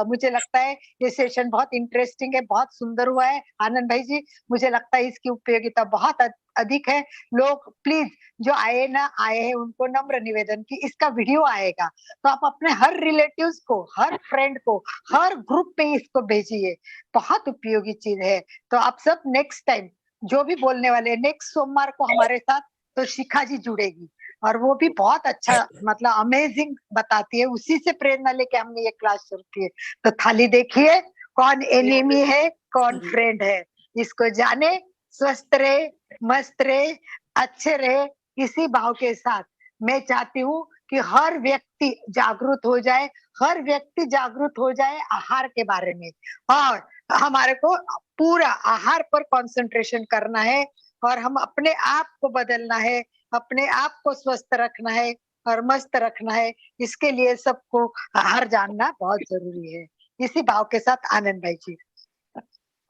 Speaker 2: मुझे लगता है ये सेशन बहुत इंटरेस्टिंग है, बहुत सुंदर हुआ है। आनंद भाई जी, मुझे लगता है इसकी उपयोगिता बहुत अधिक है। लोग प्लीज जो आए हैं उनको नम्र निवेदन कि इसका वीडियो आएगा तो आप अपने हर रिलेटिव्स को, हर फ्रेंड को, हर ग्रुप पे इसको भेजिए, बहुत उपयोगी चीज है। तो आप सब नेक्स्ट टाइम जो भी बोलने वाले, नेक्स्ट सोमवार को हमारे साथ तो शिखा जी जुड़ेगी और वो भी बहुत अच्छा मतलब अमेजिंग बताती है, उसी से प्रेरणा लेके हमने ये क्लास शुरू की है। तो थाली देखिए, कौन एनिमी है कौन फ्रेंड है, इसको जाने, स्वस्थ रहे, मस्त रहे, अच्छे रहे, इसी भाव के साथ मैं चाहती हूँ कि हर व्यक्ति जागरूक हो जाए, हर व्यक्ति जागरूक हो जाए आहार के बारे में, और हमारे को पूरा आहार पर कंसंट्रेशन करना है, और हम अपने आप को बदलना है, अपने आप को स्वस्थ रखना है, और मस्त रखना है, इसके लिए सबको आहार जानना बहुत जरूरी है। इसी भाव के साथ आनंद भाई जी।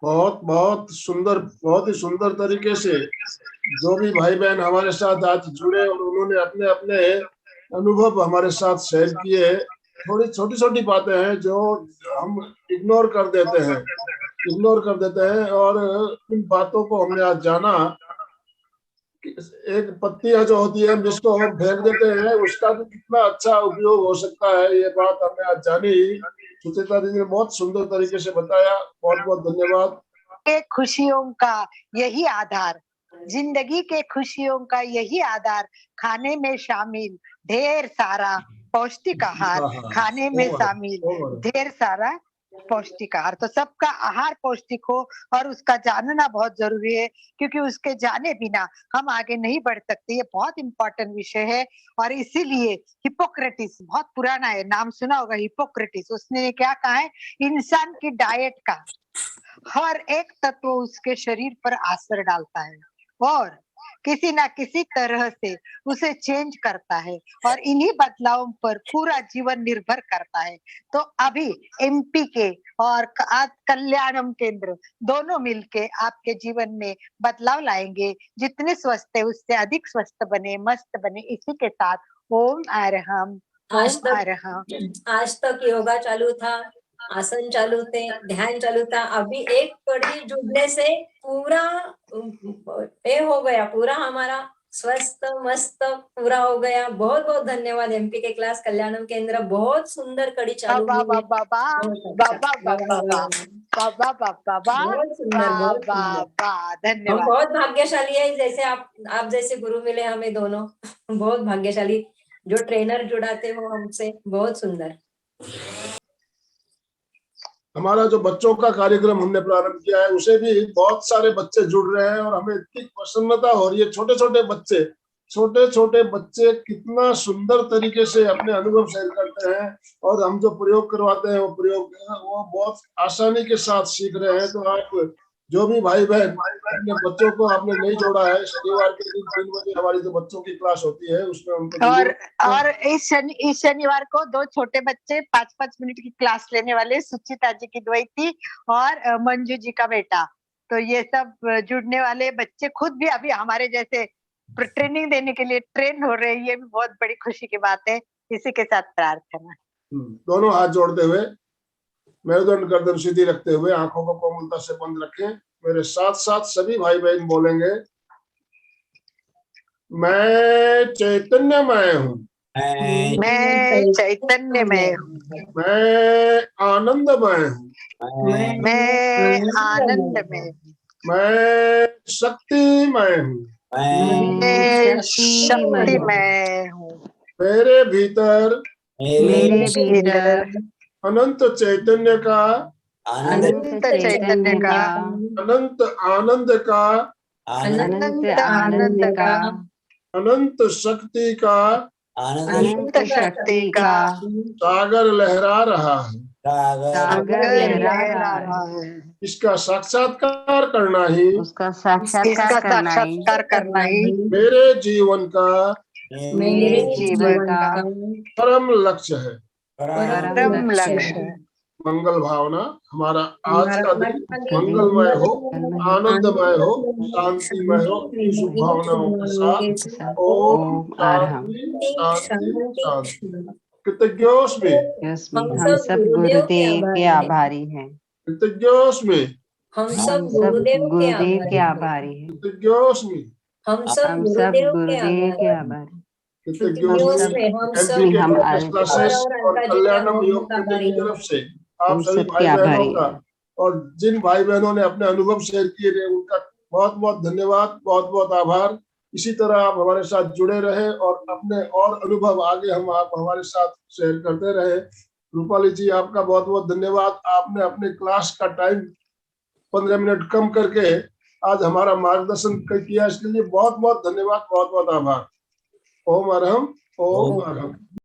Speaker 1: बहुत बहुत सुंदर, बहुत ही सुंदर तरीके से जो भी भाई बहन हमारे साथ आज जुड़े और उन्होंने अपने अपने अनुभव हमारे साथ शेयर किए। थोड़ी छोटी छोटी बातें हैं जो हम इग्नोर कर देते हैं और इन बातों को हमने आज जाना। एक पत्तियां जो होती है जिसको हम फेंक देते हैं, उसका भी कितना अच्छा उपयोग हो सकता है, ये बात हमने आज जानी। सुचित्रा दीदी ने बहुत सुंदर तरीके से बताया, बहुत बहुत धन्यवाद।
Speaker 2: के खुशियों का यही आधार, जिंदगी के खुशियों का यही आधार, खाने में शामिल ढेर सारा पौष्टिक आहार, खाने में शामिल ढेर सारा पौष्टिक आहार। तो सबका आहार पौष्टिक हो और उसका जानना बहुत जरूरी है, क्योंकि उसके जाने बिना हम आगे नहीं बढ़ सकते। ये बहुत इंपॉर्टेंट विषय है। और इसीलिए हिपोक्रेटिस, बहुत पुराना है, नाम सुना होगा हिपोक्रेटिस, उसने क्या कहा है, इंसान की डाइट का हर एक तत्व उसके शरीर पर असर डालता है और किसी ना किसी तरह से उसे चेंज करता है, और इन्हीं बदलावों पर पूरा जीवन निर्भर करता है। तो अभी एमपी के और कल्याणम केंद्र दोनों मिलके आपके जीवन में बदलाव लाएंगे। जितने स्वस्थ है उससे अधिक स्वस्थ बने, मस्त बने। इसी के साथ ओम अरहम, ओम अरहम।
Speaker 4: आज तक योगा चालू था, आसन चालू थे, ध्यान चालू था। अभी एक कड़ी जुड़ने से पूरा ये हो गया, पूरा हमारा स्वस्थ मस्त पूरा हो गया। बहुत बहुत धन्यवाद एमपी के क्लास कल्याणम केंद्र, बहुत सुंदर कड़ी चालू हुई है। बहुत सुंदर, बहुत सुंदर।
Speaker 2: धन्यवाद।
Speaker 4: हम बहुत भाग्यशाली है, जैसे आप जैसे गुरु मिले हमें दोनों। बहुत भाग्यशाली, जो ट्रेनर जुड़ाते हो हमसे, बहुत सुंदर।
Speaker 1: हमारा जो बच्चों का कार्यक्रम हमने प्रारंभ किया है, उसे भी बहुत सारे बच्चे जुड़ रहे हैं और हमें इतनी प्रसन्नता हो रही है। छोटे छोटे बच्चे कितना सुंदर तरीके से अपने अनुभव शेयर करते हैं, और हम जो प्रयोग करवाते हैं वो बहुत आसानी के साथ सीख रहे हैं। तो आप जो भी भाई बहन अपने बच्चों को आपने नहीं जोड़ा है, शनिवार के दिन 3 बजे हमारी जो बच्चों की क्लास होती है उसमें उनको
Speaker 2: और इस शनिवार को 2 छोटे बच्चे 5-5 मिनट की क्लास लेने वाले, सुचिता जी की द्वैती और मंजू जी का बेटा। तो ये सब जुड़ने वाले बच्चे खुद भी अभी हमारे जैसे ट्रेनिंग देने के लिए ट्रेन हो रहे हैं। ये भी बहुत बड़ी खुशी की बात है। इसी के साथ प्रार्थना।
Speaker 1: दोनों हाथ जोड़ते हुए, मेरुदंड गर्दन सीधी रखते हुए, आंखों को कोमलता से बंद रखें। मेरे साथ साथ सभी भाई बहन बोलेंगे, मैं चैतन्यमय हूँ,
Speaker 2: मैं चैतन्यमय हूँ,
Speaker 1: मैं आनंदमय हूँ,
Speaker 2: मैं आनंदमय हूँ,
Speaker 1: मैं शक्तिमय हूँ,
Speaker 2: मैं शक्तिमय हूँ।
Speaker 1: मेरे भीतर अनंत चैतन्य का,
Speaker 2: अनंत चैतन्य का,
Speaker 1: अनंत आनंद का,
Speaker 2: अनंत आनंद का,
Speaker 1: अनंत शक्ति का,
Speaker 2: अनंत शक्ति का
Speaker 1: सागर लहरा रहा है।
Speaker 2: सागर लहरा रहा है।
Speaker 1: इसका साक्षात्कार करना ही,
Speaker 6: उसका साक्षात्कार करना ही
Speaker 1: मेरे जीवन का परम लक्ष्य है,
Speaker 2: परम लक्ष्य है।
Speaker 1: मंगल भावना। हमारा आज का दिन मंगलमय हो, आनंदमय हो, शांतिमय हो। शुभ भावनाओं के साथ ओम शांति शांति शांति। कृतज्ञोस्मि,
Speaker 6: हम सब गुरुदेव के आभारी हैं।
Speaker 1: कृतज्ञोस्मि,
Speaker 4: हम सब गुरुदेव के आभारी हैं।
Speaker 1: कृतज्ञोस्मि,
Speaker 4: हम सब गुरुदेव के आभारी।
Speaker 1: और कल्याणम योग केंद्र की तरफ से आप सभी भाई बहनों का, और जिन भाई बहनों ने अपने अनुभव शेयर किए थे उनका बहुत बहुत धन्यवाद, बहुत बहुत आभार। इसी तरह आप हमारे साथ जुड़े रहे और अपने और अनुभव आगे आप हमारे साथ शेयर करते रहे। रूपाली जी, आपका बहुत बहुत धन्यवाद। आपने अपने क्लास का टाइम 15 मिनट कम करके आज हमारा मार्गदर्शन किया, इसके लिए बहुत बहुत धन्यवाद, बहुत बहुत आभार। ओम अरहम, ओम अरहम।